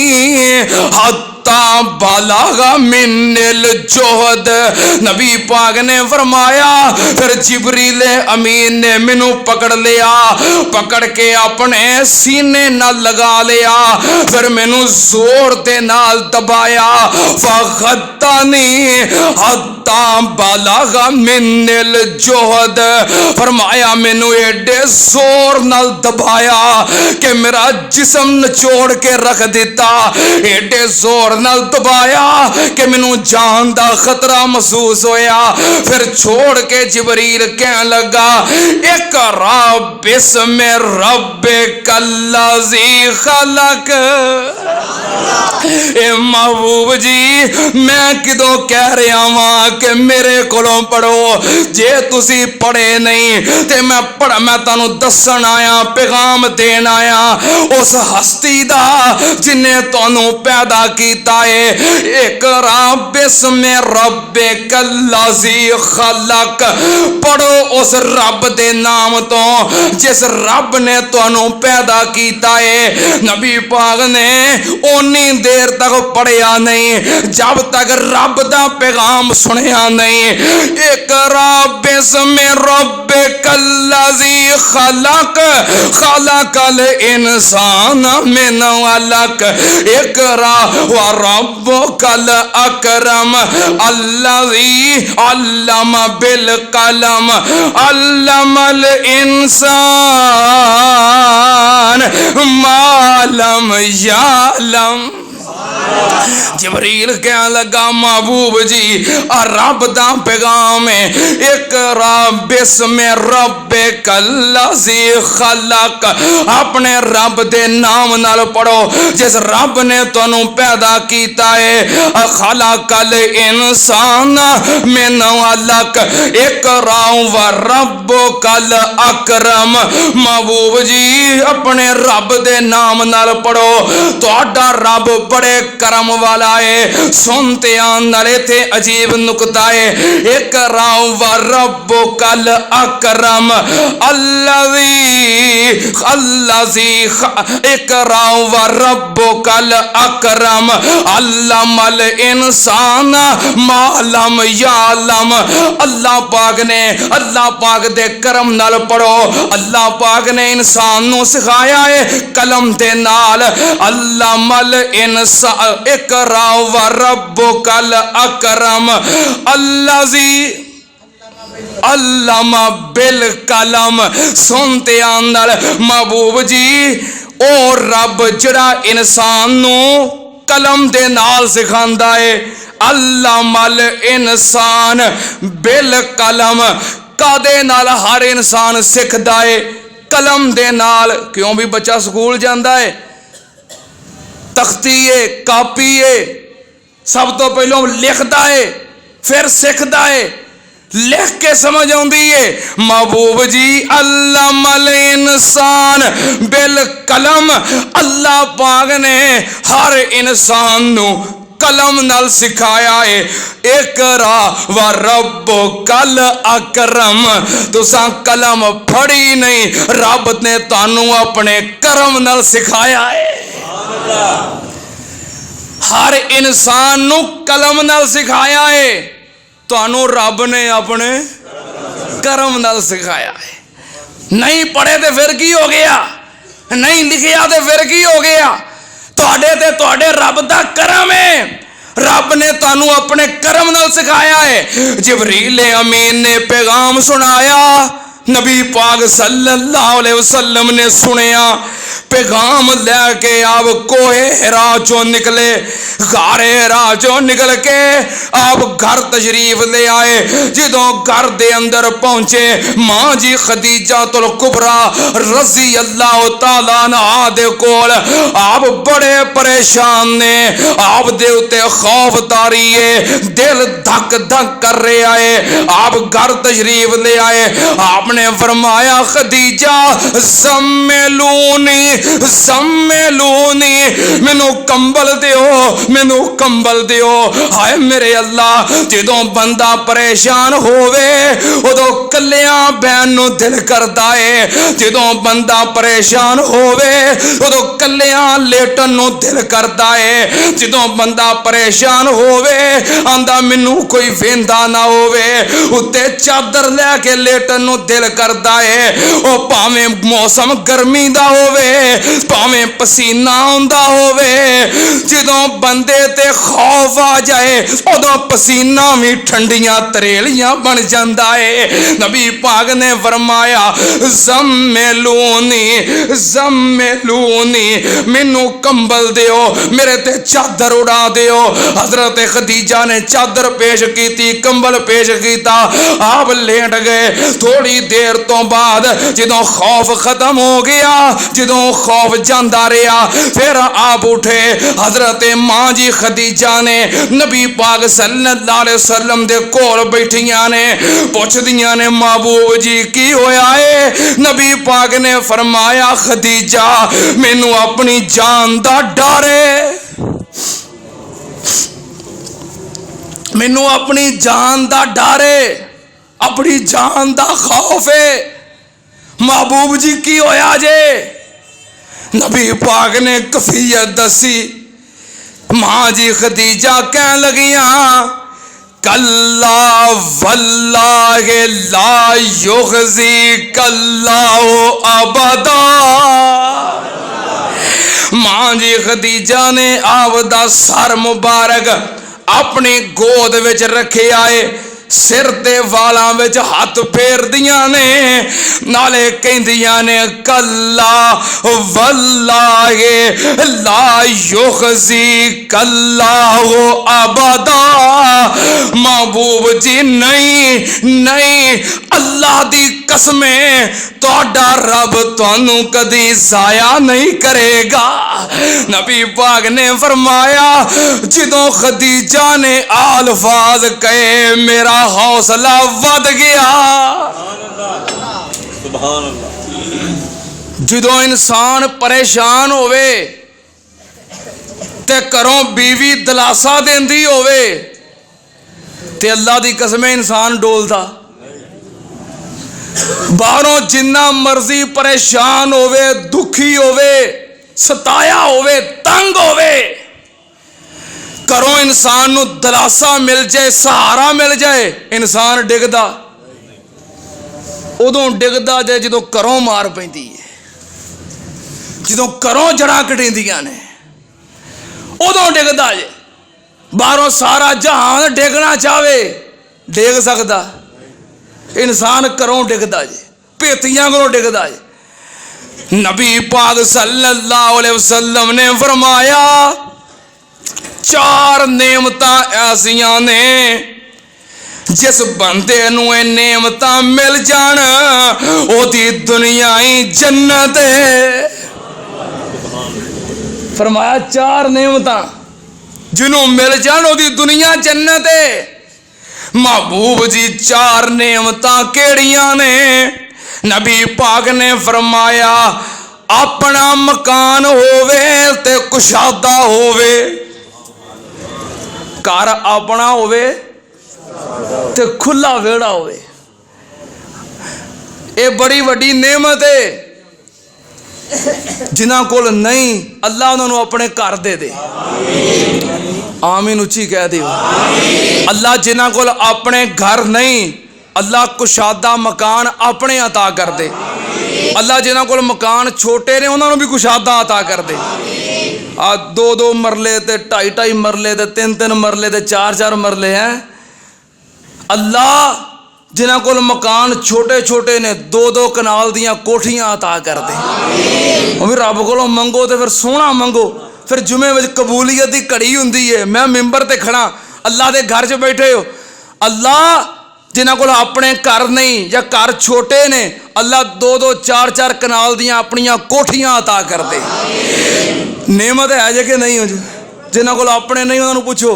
हत्ता बलग़ मिन्निल जुहद। नबी पाक ने फरमाया फिर जिबरील अमीन ने मैनू पकड़ लिया, पकड़ के अपने सीने नाल लगा लिया, फिर मैनू जोर दे नाल दबाया। फ़ग़त्तनी हत्ता बलग़ मिन्निल जुहद। फरमाया मैनू एडे जोर नाल दबाया कि मेरा जिस्म निचोड़ के रख दिता, एडे जोर नाल दबाया कि मैनू जान दा खतरा महसूस होया। फिर छोड़ के जिबरील कहने लगा इक़रा बिस्मि रब्बिकल्लज़ी खलक। ए महबूब जी मैं किदों कह रहा वां कि मेरे कोलों पढ़ो। जे तुसी पढ़े नहीं ते मैं तानू दसन आया, पैगाम देन आया उस हस्ती दा जिन्ने तानू पैदा कीता है। इक़रा बिस्मि रब्बिकल्लज़ी खलक। पढ़ो उस रब दे नाम तो जिस रब ने तानू पैदा कीता है। नबी पाक ने ओनी देर तक पढ़िया नहीं जब तक रब दा पैगाम सुनिया नहीं। इक़रा बिस्मि रब्बिकल्लज़ी खलक खलकल इंसान मिन अलक। इक़रा व रब्बुकल अकरम अल्लज़ी अल्लम बिल कलम अल्लमल इंसान मालम यालम। जबरील कह लगा महबूब जी आ रब दा पैगाम है इकरा बिस्मे रब्बे कल्लज़ी खलक अपने रब दे नाम नाल पढ़ो जिस रब ने तुहानू पैदा कीता है खलकल इंसान मिन अलक इकरा व रब्बुकल अकरम महबूब जी अपने रब दे नाम नाल पढ़ो तुहाडा रब बड़े करम वाला है सुनते नाले थे अजीब नुकता है इकरा व रब्बुकल अकरम अल्लज़ी इकरा व रब्बुकल अकरम अल्लमल इंसान मालम यालम अल्लाह पाक दे करम नाल पढ़ो अल्लाह पाक ने इंसान नू सिखाया है कलम दे नाल अल्लमल इंसान इकरा व रब्बुकल अकरम अल्लज़ी अल्लामा बिल कलम सुनते आंदल महबूब जी ओ रब जड़ा इंसान नू कलम दे नाल सिखांदा है अल्लामल इंसान बिल कलम कादे नाल हर इंसान सिखदा है कलम दे नाल क्यों भी बच्चा स्कूल जांदा है तख्ती है कापी है सब तो पहलों लिखता है फिर सीखता है लिख के समझ आती है महबूब जी अल्लामल इंसान बिल कलम अल्लाह पाक ने हर इंसान नू कलम नाल सिखाया है इकरा व रब्बुकल अकरम तुसां कलम फड़ी नहीं रब ने तानू अपने करम नाल सिखाया है हर इंसान नू कलम नाल सिखाया है तानू रब ने अपने करम नाल सिखाया है नहीं पढ़े तो फिर की हो गया नहीं लिखिया तो फिर की हो गया तुहाडे रब दा करम है रब ने तानू अपने करम नाल सिखाया है जिबरील अमीन ने पैगाम सुनाया नबी पाक सल्लल्लाहु अलैहि वसल्लम ने सुनिया पैगाम लैके आप कोहे हिरा चो निकले गारे हिरा चो निकल के आप घर तशरीफ ले आए जदों घर दे अंदर पहुंचे मां जी खदीजा तुल कुबरा रजी अल्लाह तआला अन्हा दे कोल आप बड़े परेशान ने आप दे उते खौफ तारी है दिल धक धक कर रहा है आप घर तशरीफ ले आए आपने फरमाया खदीजा सम्मेलूनी मैनू कंबल दियो हाय मेरे अल्लाह जदों बंदा परेशान होवे उदों कल्लियां बैन नू दिल करदा है जदों बंदा परेशान होवे उदों कल्लियां लेटन नू दिल करदा है जदों बंदा परेशान होवे आंदा मैनू कोई वेंदा ना होवे उत्ते चादर लैके लेटन नू दिल करदा है ओ भावें मौसम गर्मी दा होवे भावें पसीना आंदा होवे जदों बंदे ते खौफ आ जाए उदों पसीना भी ठंडियां तरेलियां बन जांदा है नबी पाक ने फरमाया ज़म्मेलूनी मैनू कंबल दियो मेरे ते चादर उड़ा दियो हजरत खदीजा ने चादर पेश की कंबल पेश किया आप लेट गए थोड़ी देर तो बाद जदों खौफ खत्म हो गया जदों खौफ जांदा रहा फिर आप उठे हजरत मां जी खदीजा ने नबी पाक सल्लल्लाहु अलैहि वसल्लम दे कोल बैठियां ने पुछदियां ने महबूब जी की होया है नबी पाक ने फरमाया खदीजा मैनू अपनी जान दा डर है मैनू अपनी जान दा डर है अपनी जान दा खौफ है महबूब जी की होया जे नबी पाक ने कफियत दसी मां जी खदीजा कह लगियां कल्ला वल्लाहि ला युखज़ी कल्लाहु अबदा मां जी खदीजा ने आपदा सर मुबारक अपनी गोद विच रखे आए सिर दे वालां विच हथ फेरदियां ने नाले कहंदियां ने कल्ला वल्लाहि ला युखज़ी कल्लाहु अबदा। महबूब जी नहीं नहीं, अल्लाह दी कसमें तुहाडा रब तुहानू कदी जाया नहीं करेगा। नबी पाक ने फरमाया जदों खदीजा ने अल्फाज कहे मेरा हौसला वध गया। जदों इंसान परेशान होवे ते घरों बीवी दिलासा देंदी होवे ते अल्लाह दी कसमें इंसान डोलदा। बाहरों जिन्ना मर्जी परेशान होवे, दुखी होवे, सताया होवे, तंग होवे, घरों इंसान नू दिलासा मिल जाए, सहारा मिल जाए, इंसान डिगदा। उदों डिगदा जे जदों घरों मार पैंदी है, जदों घरों जड़ां कटींदियां ने उदों डिगदा जे। बाहरों सारा जहान डिगना चाहे डिग सकदा, इंसान घरों डिगदा जे, भेतियां कोलों डिगदा जे। नबी पाक सल्लल्लाहु अलैहि वसल्लम ने फरमाया चार नेमतां ऐसियां ने जिस बंदे नू ये नेमतां मिल जान ओदी दुनिया ही जन्नत है। फरमाया चार नेमतां जिन्हों मिल जान ओदी दुनिया जन्नत है। महबूब जी चार नेमतां केड़ियां ने? नबी पाक ने फरमाया अपना मकान होवे ते कुशादा होवे। घर अपना होवे ते खुला वेड़ा होवे, ये बड़ी वड्डी नेमत है। जिन्हां कोल नहीं अल्लाह उन्होंने अपने घर दे दे। आमीन उच्ची कह दियो। अल्लाह जिन्हां कोल अपने घर नहीं अल्लाह कुशादा मकान अपने अता कर दे। अल्लाह जिन्हां कोल मकान छोटे ने उन्होंने भी कुशादा अता कर दे। आ दो दो मरले ते ढाई ढाई मरले ते तीन तीन मरले ते चार चार मरले हैं। अल्लाह जिन्हां कोल मकान छोटे छोटे ने दो दो कनाल दियां कोठियां अता कर दे। वो भी रब कोलों मंगो तो फिर सोहना मंगो, फिर जुमे में कबूलियत की घड़ी हुंदी है। मैं मिंबर ते खड़ा अल्लाह के घर च बैठे हो, अल्लाह जिन्हां कोल अपने घर नहीं या घर छोटे ने अल्लाह दो दो चार चार कनाल दियां अपनियां कोठियां अता कर दे। नेमत है जे कि नहीं हो? जिन्हां कोल अपने नहीं उन्होंने पूछो,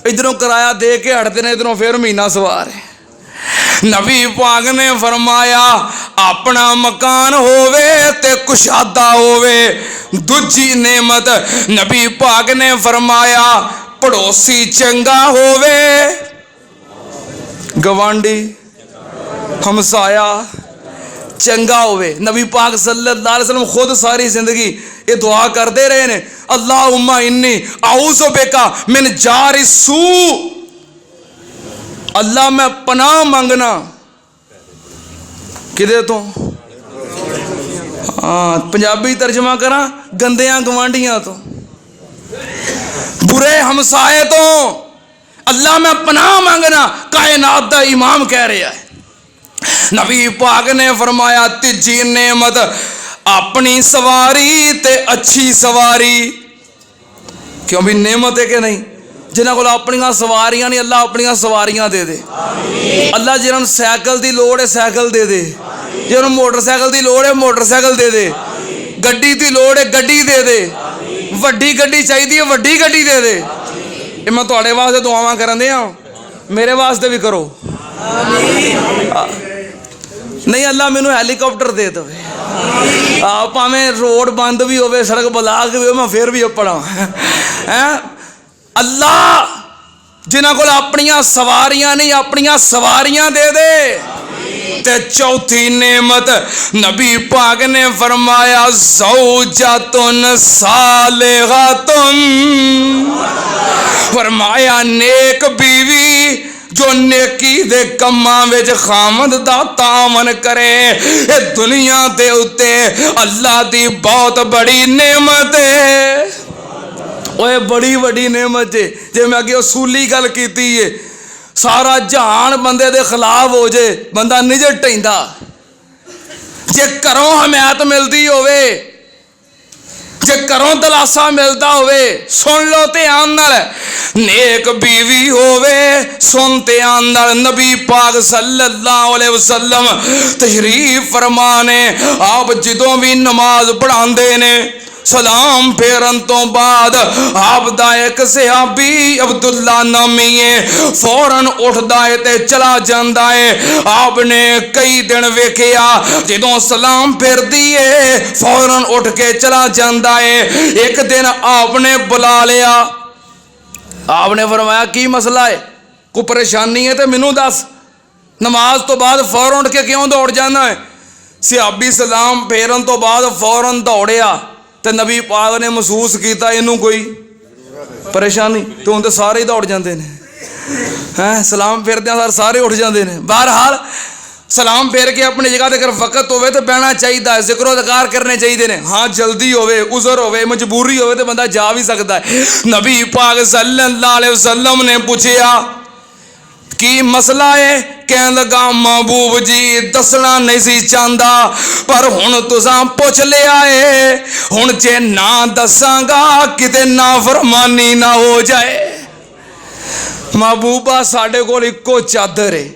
इधरों किराया दे के हटते ने, इधरों फिर महीना सवार है। नबी पाक ने फरमाया अपना मकान होवे ते कुशादा होवे। दूजी नेमत नबी पाक ने फरमाया पड़ोसी चंगा होवे, गवांडी हमसाया चंगा होवे। नबी पाक सल्लल्लाहु अलैहि वसल्लम खुद सारी जिंदगी ये दुआ करते रहे ने, अल्लाहुम्मा इन्नी आऊज़ु बिका मिन जारि सू। अल्लाह मैं पनाह मंगना किदे तो? हाँ पंजाबी तर्जमा करा गंदियां गवांडियां तो, बुरे हमसाए तो। अल्लाह मैं पनाह मंगना, कायनात दा इमाम कह रहा है। नबी पाक ने फरमाया तीजी नेमत अपनी सवारी ते अच्छी सवारी। क्यों भी नेमत है कि नहीं? जिन्हां कोल अपनियां सवारियां नहीं अल्लाह अपनियां सवारियां दे दे। अल्लाह जिन्हां साइकिल की लोड़ है साइकिल दे दे, जिन्हां मोटरसाइकिल की लोड़ है मोटरसाइकिल दे दे, गड्डी की लोड़ है गड्डी दे दे, वड्डी गड्डी चाहिए वड्डी गड्डी दे दे। ये मैं तुहाडे वास्ते दुआवां करन दियां, मेरे वास्ते भी करो। नहीं अल्लाह मैनू हैलीकॉप्टर दे दे, भावें रोड बंद भी हो, सड़क ब्लॉक भी हो, मैं फिर भी अपना है। अल्लाह जिन्हां कोल अपनियां सवारियां नहीं अपनियां सवारियां दे दे। ते चौथी नेमत नबी पाक ने फरमाया ज़ौजतुन सालिहतुन। फरमाया नेक बीवी जो नेकी दे कम्मां विच खामद दा तामन करे। ये दुनिया दे उत्ते अल्लाह दी बहुत बड़ी नेमत है। ओए बड़ी वड्डी नेमत जे मैं अगे असूली गल कीती है। सारा जहान बंदे दे खिलाफ हो जाए, बंदा निजर ढैंदा। जे घरों हमायत मिलती होवे, जे घरों दलासा मिलता होवे, सुन लो ध्यान नाल, नेक बीवी होवे, सुन ध्यान नाल। नबी पाक सल्लल्लाहु अलैहि वसल्लम तशरीफ फरमाने, आप जदों भी नमाज पढ़ांदे ने, सलाम फेरन तो बाद आप दा एक सहाबी अब्दुल्ला नामी है, फौरन उठदा है ते चला जांदा है। आपने कई दिन वेखिया जदों सलाम फेरदी है फौरन उठ के चला जांदा है। एक दिन आपने बुला लिया, आपने फरमाया की मसला है, कोई परेशानी है तो मैनू दस, नमाज तो बाद फौरन उठ के क्यों दौड़ जाना है? सहाबी सलाम फेरन तो बाद फौरन दौड़िया तो नबी पाक ने महसूस किया इनू कोई परेशानी, तो हम तो सारे ही दौड़ जाते हैं, सलाम फेरद सारे उठ जाते हैं। बहरहाल सलाम फेर के अपनी जगह ते अगर वक्त होवे तो बहना चाहिए, जिक्र अदकार करने चाहिए ने। हाँ जल्दी होवे, उज़र होवे, मजबूरी होवे तो बंदा जा भी सकता है। नबी पाक सल्लल्लाहु अलैहि वसल्लम ने पूछा की मसला है? कह लगा महबूब जी दसना नहीं सी चाहता, पर हुण तुसां पुछ लिया है, हुण जे ना दसांगा किते नाफरमानी ना हो जाए। महबूबा साडे कोल इक्को चादर है,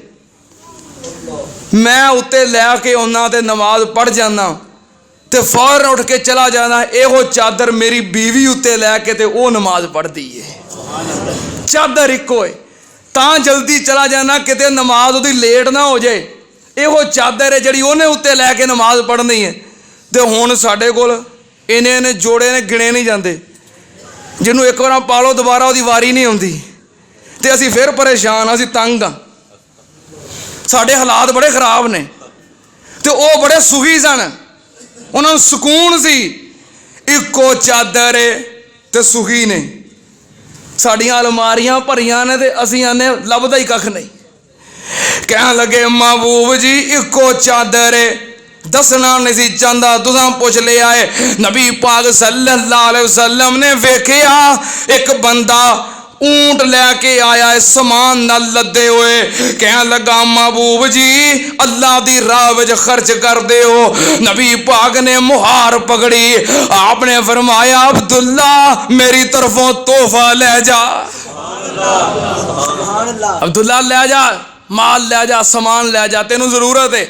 मैं उत्ते लैके आना ते नमाज पढ़ जाना ते फौरन उठ के चला जाना, एहो चादर मेरी बीवी उत्ते लैके ते वो नमाज पढ़ती है। चादर इक्को है, तां जल्दी चला जाना किते नमाज उहदी लेट ना हो जाए। एहो चादर है जिहड़ी उहने उत्ते लैके नमाज पढ़नी है। ते हुण साडे कोल इन्ने जोड़े ने गिणे नहीं जाते, जिन्हों एक बार पालो दोबारा उहदी वारी नहीं आउंदी ते असीं फिर परेशान, असीं तंग हाँ, साडे हालात बड़े खराब ने। ते वो बड़े सुखी सन, उन्होंने सुकून सी, इक्को चादर है ते सुखी ने। साड़ियाँ अलमारियां भरियां ने ते असीं आने लभदा ही कख नहीं। कह लगे महबूब जी इक्को चादर है, दसना नहीं सी चाहता, तुसां पुछ लिया है। नबी पाक सल्लल्लाहु अलैहि वसल्लम ने वेखिया एक बंदा ऊंट लैके आया है समान नाल लदे हुए। कह लगा महबूब जी अल्लाह दी राह विच खर्च कर दे हो। नबी पाक ने मुहार पकड़ी, आपने फरमाया अब्दुल्ला मेरी तरफों तोहफा ले जा, अब्दुल्ला ले जा, माल ले जा, समान ले जा, तेनू जरूरत है।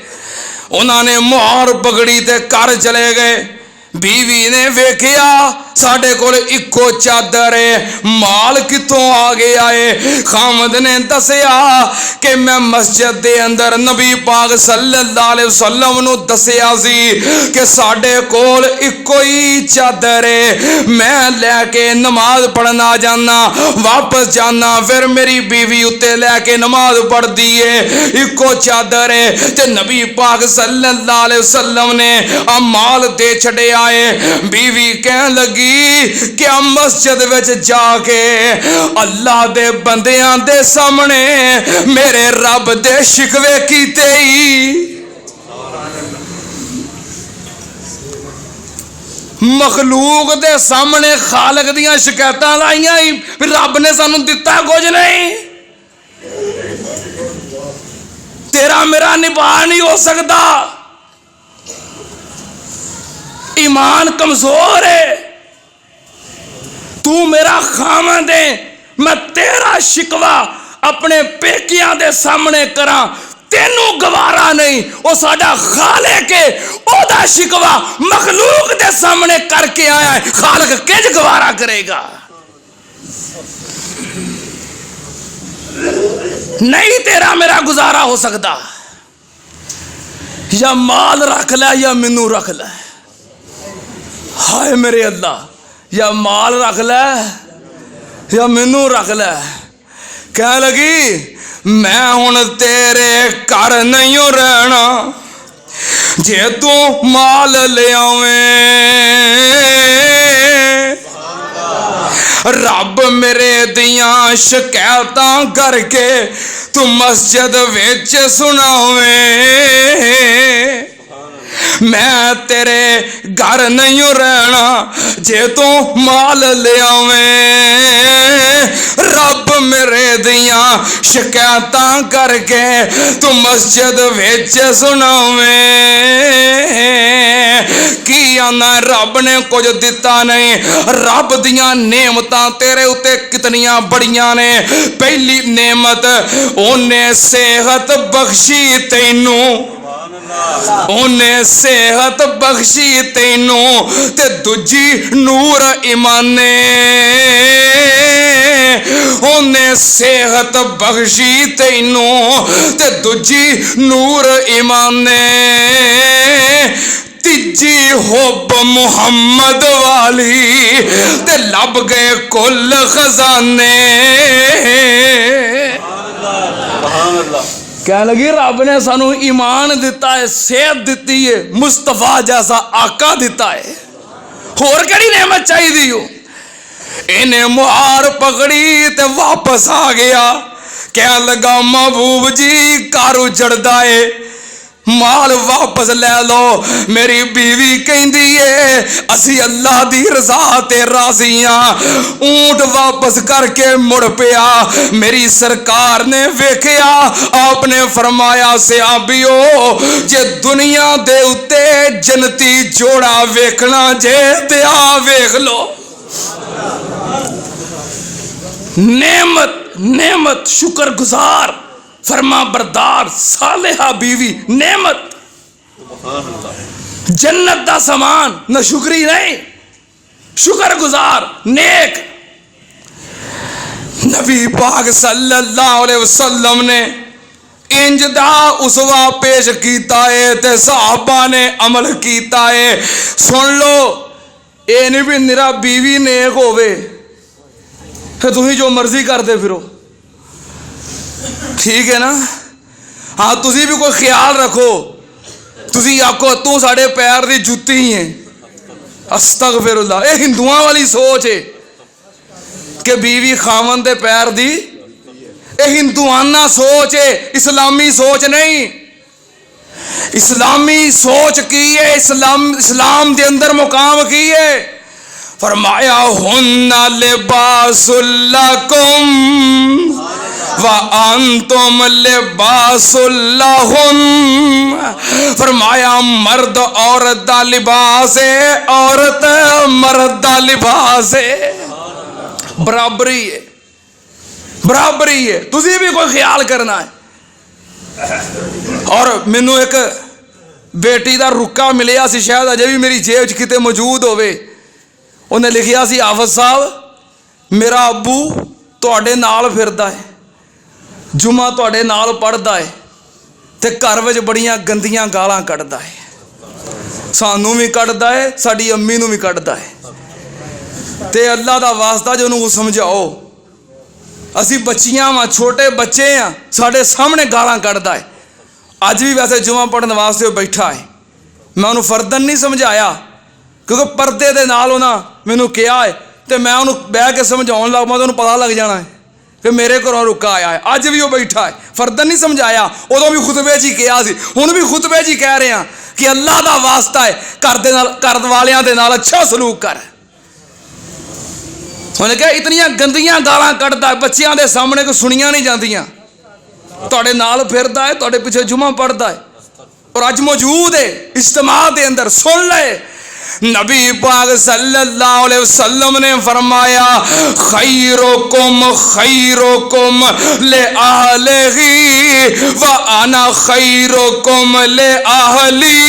उन्होंने मुहार पकड़ी ते घर चले गए। बीवी ने वेखिया साडे कोल इक्को चादर है, माल कितों आ गया है? खामद ने दसिया कि मैं मस्जिद दे अंदर नबी पाक सल्लल्लाहु अलैहि वसल्लम नू दसिया सी कि साडे कोल इक्को ही चादर है, मैं लैके नमाज पढ़ना जाना, वापस जाना, फिर मेरी बीवी उत्ते लैके नमाज पढ़दी है, इक्को चादर है। ते नबी पाक सल्लल्लाहु अलैहि वसल्लम ने आ माल दे छड़े आए। बीवी कह लगी क्या मस्जिद विच जाके अल्लाह दे बंदियां दे सामने मेरे रब दे शिकवे कीते ही, मखलूक दे सामने खालक दियां शिकायतां लाइयां ही, रब ने सानू दिता कुछ नहीं, तेरा मेरा निभाह नहीं हो सकता, ईमान कमजोर है, तू मेरा खामद है, मैं तेरा शिकवा अपने पेकियां दे सामने करा, तेनू गवारा नहीं। वो साडा खालिक है, ओदा शिकवा मखलूक दे सामने करके आया है, खालिक किज गवारा करेगा? नहीं तेरा मेरा गुजारा हो सकता, या माल रख ले या मैनू रख ले। हाय मेरे अल्लाह, या माल रख ले या मैनू रख ले। कह लगी मैं हुण तेरे घर नहीं रहना, जे तू माल ले आवें रब मेरे दियां शिकायतां करके तू मस्जिद विच सुनावे। मैं तेरे घर नहीं रहना जे तू माल ले आवें। रब मेरे दियां शिकायतां करके तू मस्जिद विच सुनावें। की आना रब ने कुछ दिता नहीं। रब दियां नेमतां तेरे उत्ते कितनियां बड़ियां ने। पहली नेमत ओने सेहत बख्शी तैनू, ओने सेहत बख्शी तैनू, ते दूजी नूर ईमाने। ओने सेहत बख्शी तैनू ते दूजी नूर ईमाने। तीजी हुब मुहम्मद वाली ते लब गए कुल खजाने। कह लगी रब ने सानू ईमान दिता है, सेहत दिती है, मुस्तफा जैसा आका दिता है, होर केड़ी नेमत चाहिदी हो। इन्हें मुहार पकड़ी ते वापस आ गया। कह लगा महबूब जी घर उजड़दा है, माल वापस ले लो। मेरी बीवी कहती है असी अल्लाह दी रजा ते राजी हां। ऊंट वापस करके मुड़ पिया। मेरी सरकार ने वेखिया, आपने फरमाया सहाबियो जे दुनिया दे उत्ते जन्नती जोड़ा वेखना जे ते आ वेख लो। नेमत नेमत शुक्र गुजार, फरमा बरदार, सालेहा बीवी, नेमत, जन्नत दा समान। न शुक्री नहीं, शुक्र गुजार, नेक। नबी पाक सल्लल्लाहु अलैहि वसल्लम ने इंज दा उसवा पेश कीता है ते सहाबा ने अमल कीता है। सुन लो, ये नहीं भी निरा बीवी नेक होवे फिर तुम जो मर्जी करते फिरो, ठीक है ना। हाँ तुसी भी कोई ख्याल रखो। तुसी आखो तू साढ़े पैर की जुत्ती ही है, अस्तगफिरुल्लाह। ये हिंदुआं वाली सोच है कि बीवी खावन दे पैर दी, ये हिंदुआना सोच है, इस्लामी सोच नहीं। इस्लामी सोच की है, इस्लाम के अंदर मुकाम की है। फरमाया हुन्ना लिबासुल लकुम व अंतुम लिबासुल लहुम। फरमाया मर्द औरत दा लिबास है, औरत मर्द दा लिबास है। बराबरी है, बराबरी है। तुसी भी कोई ख्याल करना है। और मैनू एक बेटी का रुक्का मिलिया सी, शायद अजे भी मेरी जेब च किते मौजूद होवे। उन्हें लिखिया सी हाफिज साहब मेरा अबू तुहाडे नाल फिरदा है, जुमा तुहाडे नाल पढ़दा है ते घर विच बड़ियां गंदियां गालां कढ़दा है, सानू भी कढ़दा है, साडी अम्मी नू भी कढ़दा है। ते अल्लाह दा वास्ता जो उन्होंने समझाओ, असी बच्चियां वां, छोटे बच्चे हैं, साडे सामने गालां कढ़दा है। अज भी वैसे जुमा पढ़ने वास्ते वो बैठा है, मैं उन्होंने फर्दन नहीं समझाया क्योंकि परदे दे नाल उन्हें मैनू कहा है तो मैं उन्होंने बह के समझाउण लग पां तो पता लग जाना है कि मेरे घरों रुका आया है। अज भी वो बैठा है, फर्दन नहीं समझाया, उदों भी खुतबे च ही कहा सी, हुण भी खुतबे च ही कह रहे हैं कि अल्लाह दा वास्ता है घर वालियां दे नाल अच्छा सलूक कर। उन्हें कहा इतनियां गंदियां गालां कढ़दा है, बच्चियां दे सामने कोई सुनियां नहीं जांदियां, तुहाडे नाल फिरदा है, तुहाडे पिछे जुमा पढ़दा है। और अज मौजूद है इज्तिमा दे अंदर, सुन ले नबी पाक सल्लल्लाहु अलैहि वसल्लम ने फरमाया खैरुकुम ले आहलिही व अना खैरुकुम ले आहली।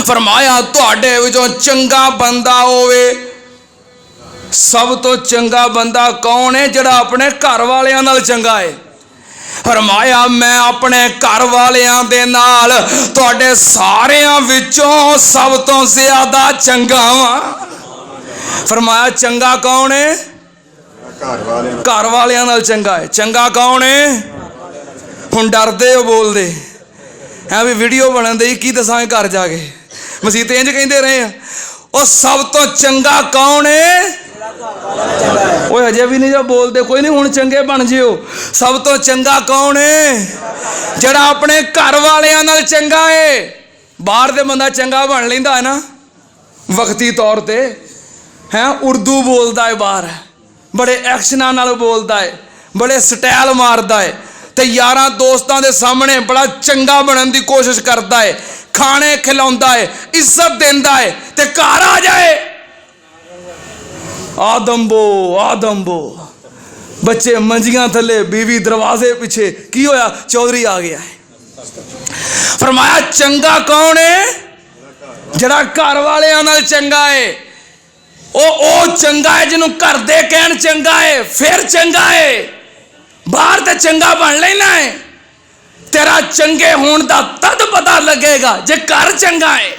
फरमाया तुहाडे विचों चंगा बंदा होवे, सब तो चंगा बंदा कौन है? जिहड़ा अपने घर वालियां नाल चंगा है। फरमाया मैं अपने घर वालियां दे नाल तुहाडे सारियां विचों सब तो ज्यादा चंगा वां। फरमाया चंगा कौन है? घर वालियां नाल चंगा है। चंगा कौन है? हुण डरदे हो बोलदे है भी वीडियो बनन दी की दसांगे घर जाके, मसीत इंज कहंदे रहे हैं। और सब तो चंगा कौन है? वो अजे भी नहीं जो बोलते, कोई नहीं हुण चंगे बन जियो। सब तो चंगा कौन है? जिहड़ा अपने घर वालियां नाल चंगा है। बाहर दे बंदा चंगा बन लेंदा है ना वक्ती तौर ते है, उर्दू बोलता है बाहर, बड़े एक्शनां नाल बोलता है, बड़े स्टाइल मारदा है, ते यारां दोस्तां दे सामने बड़ा चंगा बनने की कोशिश करता है, खाने खिलाउंदा है, इज्जत देंदा है, ते घर आ जाए आदम्बो आदम्बो, बच्चे मंजियां थले, बीवी दरवाजे पीछे, की होया चौधरी आ गया है। फरमाया चंगा कौन है? जड़ा घर वाले नाल चंगा है, ओ चंगा है जिन्हों घर दे कहन चंगा है, फिर चंगा है। बाहर तो चंगा बन लेना है, तेरा चंगे होने का तद पता लगेगा जे घर चंगा है।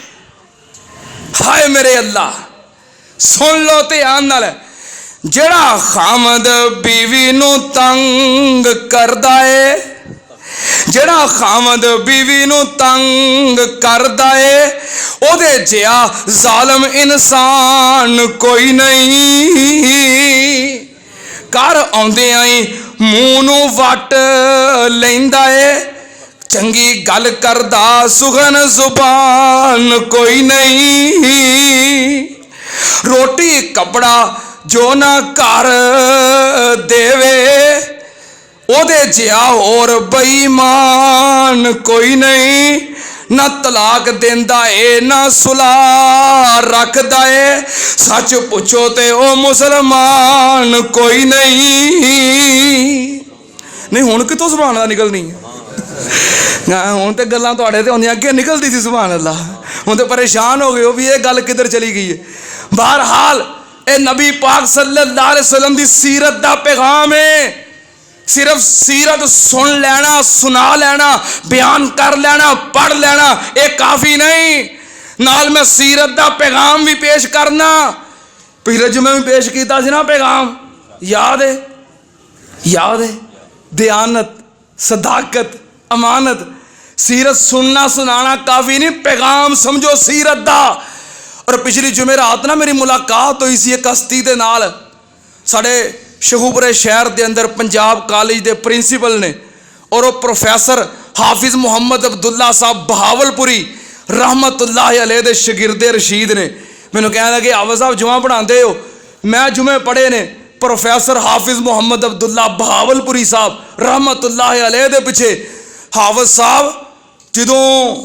हाय मेरे अल्लाह, सुन लो ध्यान नाल, जड़ा खामद बीवी नू तंग करदा है, जड़ा खामद बीवी नू तंग करदा है, ओदे जिहा जालिम इंसान कोई नहीं। घर आउंदियां ही मूंह नू वट लैंदा है, चंगी गल करदा सुगन जुबान कोई नहीं। रोटी कपड़ा जो ना घर देवे, ओदे जिहा होर बेईमान कोई नहीं। ना तलाक देंदा है, ना सुलह रखदा है, सच पुछो ते ओ मुसलमान कोई नहीं। हुण कितों सुभान अल्लाह निकलनी है? हुण ते गल्लां तुहाडे ते होंदियां, अगे निकलदी सी सुभान अल्लाह, हुण ते परेशान हो गए हो भी ये गल किधर चली गई है। बहरहाल ए नबी पाक सल्लल्लाहु अलैहि वसल्लम दी सीरत दा पैगाम है। सिर्फ सीरत सुन लेना, सुना लेना, बयान कर लेना, पढ़ लेना, ये काफ़ी नहीं, नाल मैं सीरत दा पैगाम भी पेश करना। पिछले जुमे भी पेश किया सी ना पैगाम, याद है? याद है? दयानत, सदाकत, अमानत। सीरत सुनना सुनाना काफ़ी नहीं, पैगाम समझो सीरत दा। और पिछली जुमेरात ना मेरी मुलाकात हुई सी एक हस्ती दे नाल, साढ़े शहूपुरे शहर के अंदर पंजाब कॉलेज के प्रिंसीपल ने, और वो प्रोफैसर हाफिज मुहम्मद अब्दुल्ला साहब बहावलपुरी रहमतुल्लाह अलैह दे शागिर्दे रशीद ने। मैनू कहने लगे हाफिज साहब जुमा पढ़ाते हो? मैं जुमे पढ़े ने, प्रोफैसर हाफिज मुहम्मद अब्दुल्ला बहावलपुरी साहब रहमतुल्लाह अलैह दे पिछे हाफिज साहब जदों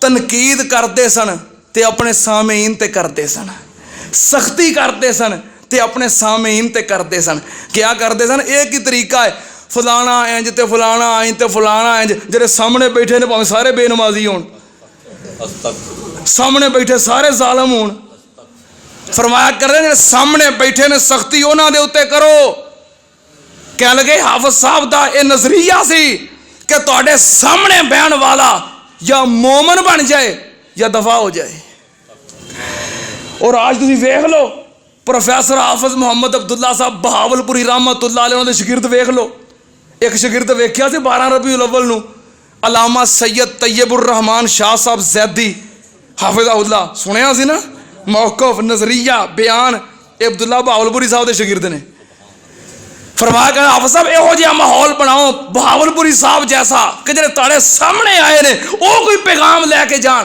तनकीद करते सन ते अपने सामीन ते करते सन, सख्ती करते सन ते अपने सामीन ते करते सन। क्या करते सन? एक ही तरीका है, फलाना इंज ते फलाना इंज ते फलाना इंज। जेडे सामने बैठे ने भावें सारे बेनमाजी होण, सामने बैठे सारे जालम होण, फरमाया करदे जेडे सामने बैठे ने सख्ती उन्हां दे उत्ते करो। कह लगे हाफिज साहब दा ये नजरिया सी कि तुहाडे सामने बहन वाला या मोमन बन जाए या दफा हो जाए। और आज तुसीं वेख लो प्रोफैसर हाफिज मुहम्मद अब्दुल्ला साहब बहावलपुरी रहमतुल्लाह अलैह उन्हां दे शागिर्द वेख लो। एक शागिर्द वेख्या सी 12 रबीउल अव्वल नूं, अलामा सैयद तैयबुर रहमान शाह साहब जैदी हाफिज़हुल्लाह, सुनिया सी ना, मौक़िफ़ नज़रिया बयान अब्दुल्ला बहावलपुरी साहब के शागिर्द ने। फरमाया कि हाफिज साहब इहो जिहा माहौल बनाओ बहावलपुरी साहब जैसा कि जेडे तुहाडे सामने आए ने वो कोई पैगाम लैके जान,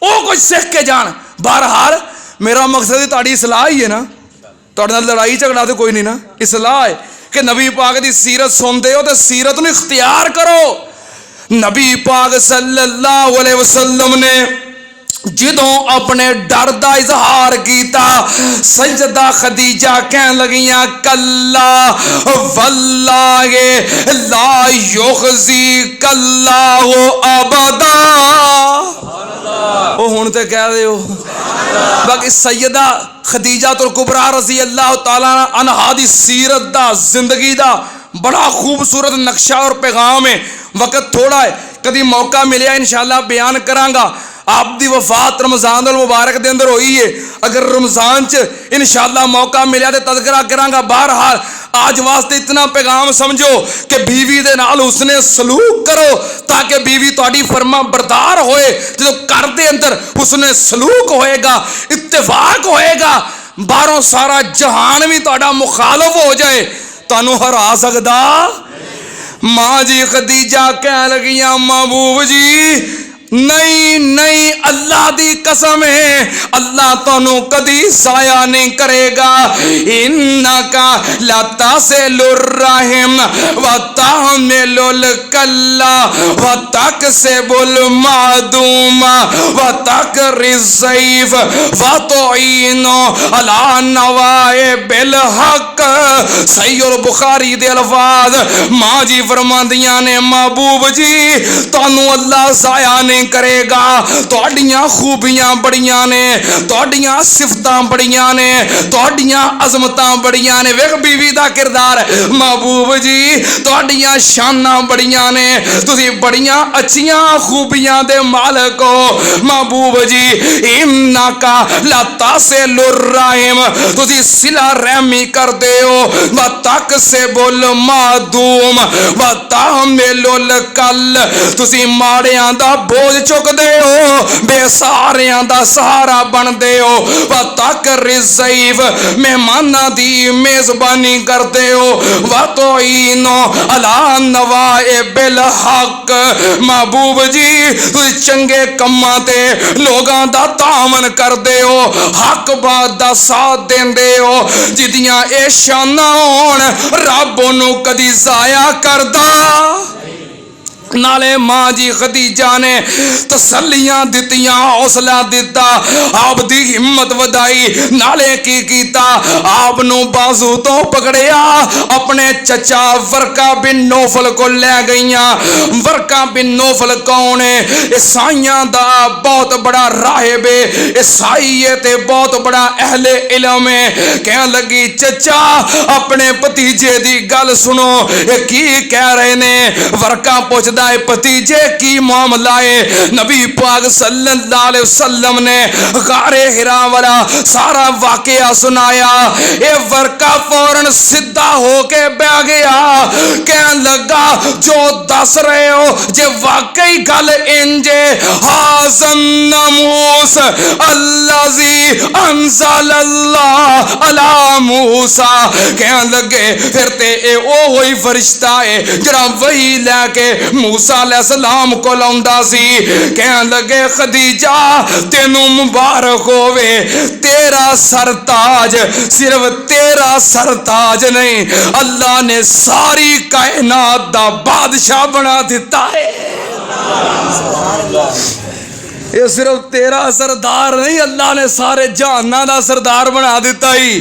वो कुछ सीख के जान। बहरहाल मेरा मकसद ही तुहाडी इसलाह ही है ना, तुहाडे नाल लड़ाई झगड़ा तो कोई नहीं ना, इसलाह है कि नबी पाक दी सीरत सुनते हो तो सीरत नूं इख्तियार करो। नबी पाक सल्लल्लाहु अलैहि वसल्लम ने जदों अपने डर का इजहार किया, सजदा खदीजा कह लगियां कल्ला वल्लाहि ला युखज़ी कल्लाहु अबदा। ओ हुण ते कह दे हो। बाकी सैयदा खदीजा तुल कुबरा रज़ी अल्लाह तआला अन्हा दी सीरत दा, जिंदगी दा बड़ा खूबसूरत नक्शा और पैगाम है। वक्त थोड़ा है, कभी मौका मिले इंशाअल्लाह बयान करांगा। आप दी वफात रमज़ान अल मुबारक दे अंदर हुई है, अगर रमज़ान च इंशाअल्लाह मौका मिले तो तज़किरा करांगा। बहरहाल आज वास्ते इतना पैगाम समझो कि बीवी दे नाल हुस्ने सलूक करो ताकि बीवी तुहाडी फरमा बरदार होए। जो घर दे अंदर हुस्ने सलूक होएगा, इत्तेफाक होएगा, बाहरों सारा जहान भी तुहाडा मुखालफ हो जाए, तुहानू हरा सकदा। माँ जी खदीजा कह लगियां महबूब जी नहीं नहीं, अल्लाह दी कसम है, अल्लाह तोनू कदी साया नहीं करेगा। इन्नका लतासिलुर रहम व तहमिलुल कल्ला व तकसिबुल मादूम व तकरिज़ ज़ईफ व तुईनु अला नवाइबिल हक। सहीह बुखारी दे अल्फाज मां जी फरमांदियां ने, महबूब जी तोनू अल्लाह साया नहीं करेगा। तुहाडियां खूबियां बड़ियां ने, तुहाडियां सिफतां बड़ियां ने, तुहाडियां अजमतां बड़ियां ने। वेख बीवी दा किरदार, महबूब जी तुहाडियां शानां बड़ियां ने, तुसी बड़ियां अच्छियां खूबियां दे मालक हो। महबूब जी इन्नका लतासिलुर रहम, तुसी सिला रहमी करदे हो। व तकसिबुल मादूम व तहमिलुल कल, तुसी माड़ियां दा बोझ चुकदे हो, बेसहारियां दा सहारा बनदे हो। व तकरिज़ ज़ईफ, मेहमानां दी मेजबानी करदे हो। व तुईनु अला नवाइबिल हक, महबूब जी तुसी चंगे कम्मां ते लोगां दा तावन करदे हो, हक बात दा साथ देंदे हो। जिदियां ए शानां होण रब ओनू कदी ज़ाया करदा। नाले मां जी खदीजा ने तसल्लियां दित्तियां, हौसला दिता, आप दी हिम्मत वधाई। नाले की कीता, आप नू बाजू तो पकड़िया, अपने चचा वरका बिन नौफल को ले गईयां। वरका बिन नौफल कौन है? ईसाइयां दा बहुत बड़ा राहिब है, ईसाई है ते बहुत बड़ा अहले इल्म है। कह लगी चचा अपने भतीजे दी गल सुनो, ये की कह रहे ने? वरका पूछदा भतीजे की मामला है? नबी पाक सल्लल्लाहु अलैहि वसल्लम ने गारे हिरा वाला सारा वाकया सुनाया। ये वरका फौरन सीधा होके बैठ गया, कह लगा जो दस रहे हो जे वाकई गल इंजे, हाज़न नमूस अल्लज़ी अंज़लल्लाह अला मूसा। कह लगे फिर ते ओ ही फरिश्ता है जरा वही लैके मूसा अलैहिस्सलाम को लाउंदा सी। कह लगे खदीजा तेनू मुबारक होवे, तेरा सरताज, सिर्फ तेरा सरताज नहीं, अल्लाह ने सारी कायनात दा बादशाह बना दिता है। ये सिर्फ तेरा सरदार नहीं, अल्लाह ने सारे जहाना दा सरदार बना दिता ही।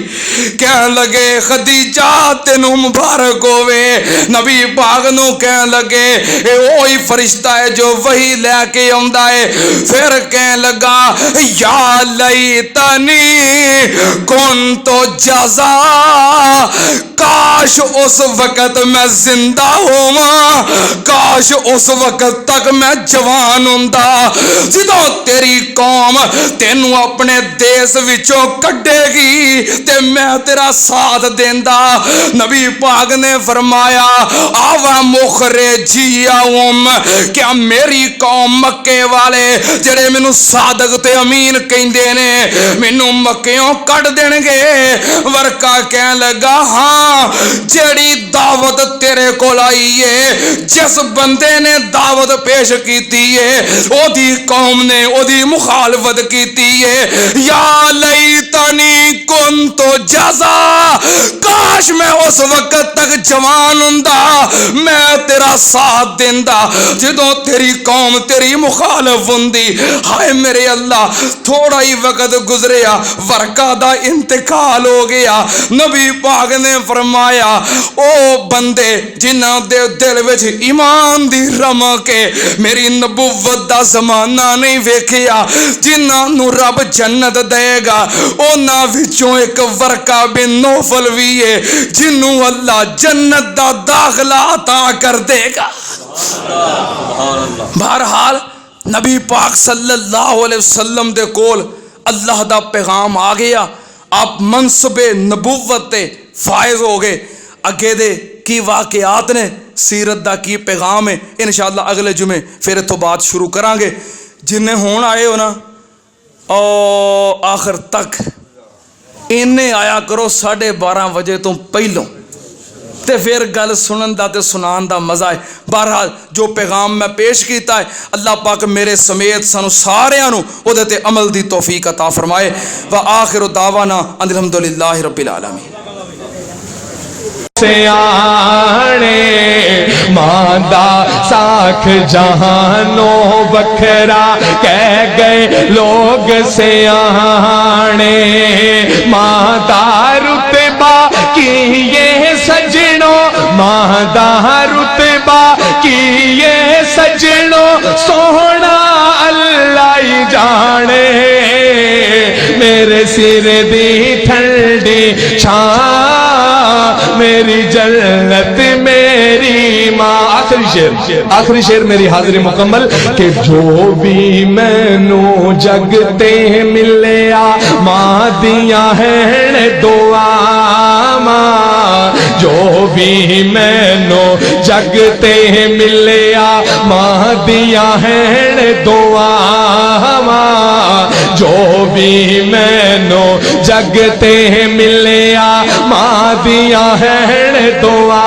कह लगे खदीजा तेनू मुबारक होवे। नबी पाक नू कह लगे ए ओही फरिश्ता है जो वही लेके आंदा है। फिर कह लगा या लैतनी कुन्तु जज़ा, काश उस वक्त मैं जिंदा होवा, काश उस वक्त तक मैं जवान हुंदा जिदों तेरी कौम तेनू अपने देश विचों कड्डेगी ते मैं तेरा साथ देंदा। नबी पाक ने फरमाया आवा मुखरिजियाहुम, क्या मेरी कौम मक्के वाले जेड़े मैनू सादक ते अमीन कहंदे ने मैनू मक्कियों कट देणगे? वरका कह लगा हाँ, जेड़ी दावत तेरे कोल आई है, जिस बंदे ने दावत पेश की है ओदी कौम ने ओदी मुखालफत की है। या लैतनी कुन्तु जज़ा, काश मैं उस वक्त तक जवान हुंदा, मैं तेरा साथ देंदा जदों तेरी कौम तेरी मुखालफ हुंदी। हाय मेरे अल्लाह, थोड़ा ही वक्त गुजरिया वरका दा इंतकाल हो गया। नबी पाक ने फरमाया ओ बंदे जिन्हां दे दिल विच ईमान दी रमक है, मेरी नबुव्वत दा ज़माना नहीं वेखिया, जिन्हां नू रब जन्नत देगा उन्हां विचों एक वरका बिन नौफल भी है जिन्नू अल्लाह जन्नत दा दाखला अता कर देगा। बहरहाल नबी पाक सल्लल्लाहु अलैहि वसल्लम दे कोल अल्लाह दा पैगाम आ गया, आप मनसबे नबुव्वत ते फायज हो गए। अगे दे की वाकयात ने, सीरत दा की पैगाम है, इंशाअल्लाह अगले जुमे फिर इत्थों बात शुरू करांगे। जिन्ने होण आए हो ना और आखिर तक इन्ने आया करो 12:30 बजे तो पहलों, तो फिर गल सुनन दा ते सुनान दा मज़ा है। बहरहाल जो पैगाम मैं पेश किया है, अल्लाह पाक मेरे समेत सानू सारियां नू उहदे ते अमल दी तौफीक अता फरमाए। व आखिरु दावाना अल्हम्दुलिल्लाहि रब्बिल आलमीन। सियाणे मांदा साख जहानो बखरा कह गए लोग सियाणे मांदा रुतबा की ये सजनो मांदा रुतबा की ये सजनो सोहना अल्लाह ही जाने मेरे सिर दी ठंडी छां मेरी जन्नत मेरी माँ। आखिरी शेर मेरी हाजिरी मुकम्मल कि जो भी मैनू जगते मिलिया मां दिया है दुआ जो भी मैनू जगते मिलिया मां दिया है दुआ जो भी मैनू जगते मिलिया मां दिया है दुआ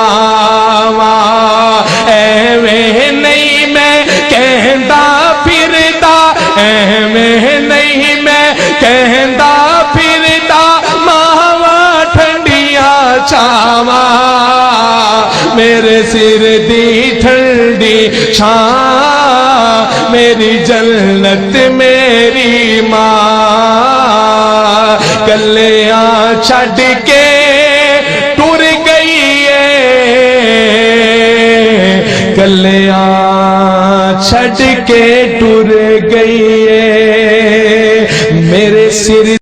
एवें नहीं मैं कहंदा फिरदा एवें नहीं मैं कहंदा फिरदा मावा ठंडिया छावा मेरे सिर दी ठंडी छां मेरी जन्नत मेरी मां कलियां छड़ के टुर गई कलियां छड़ के टुर गई मेरे सिर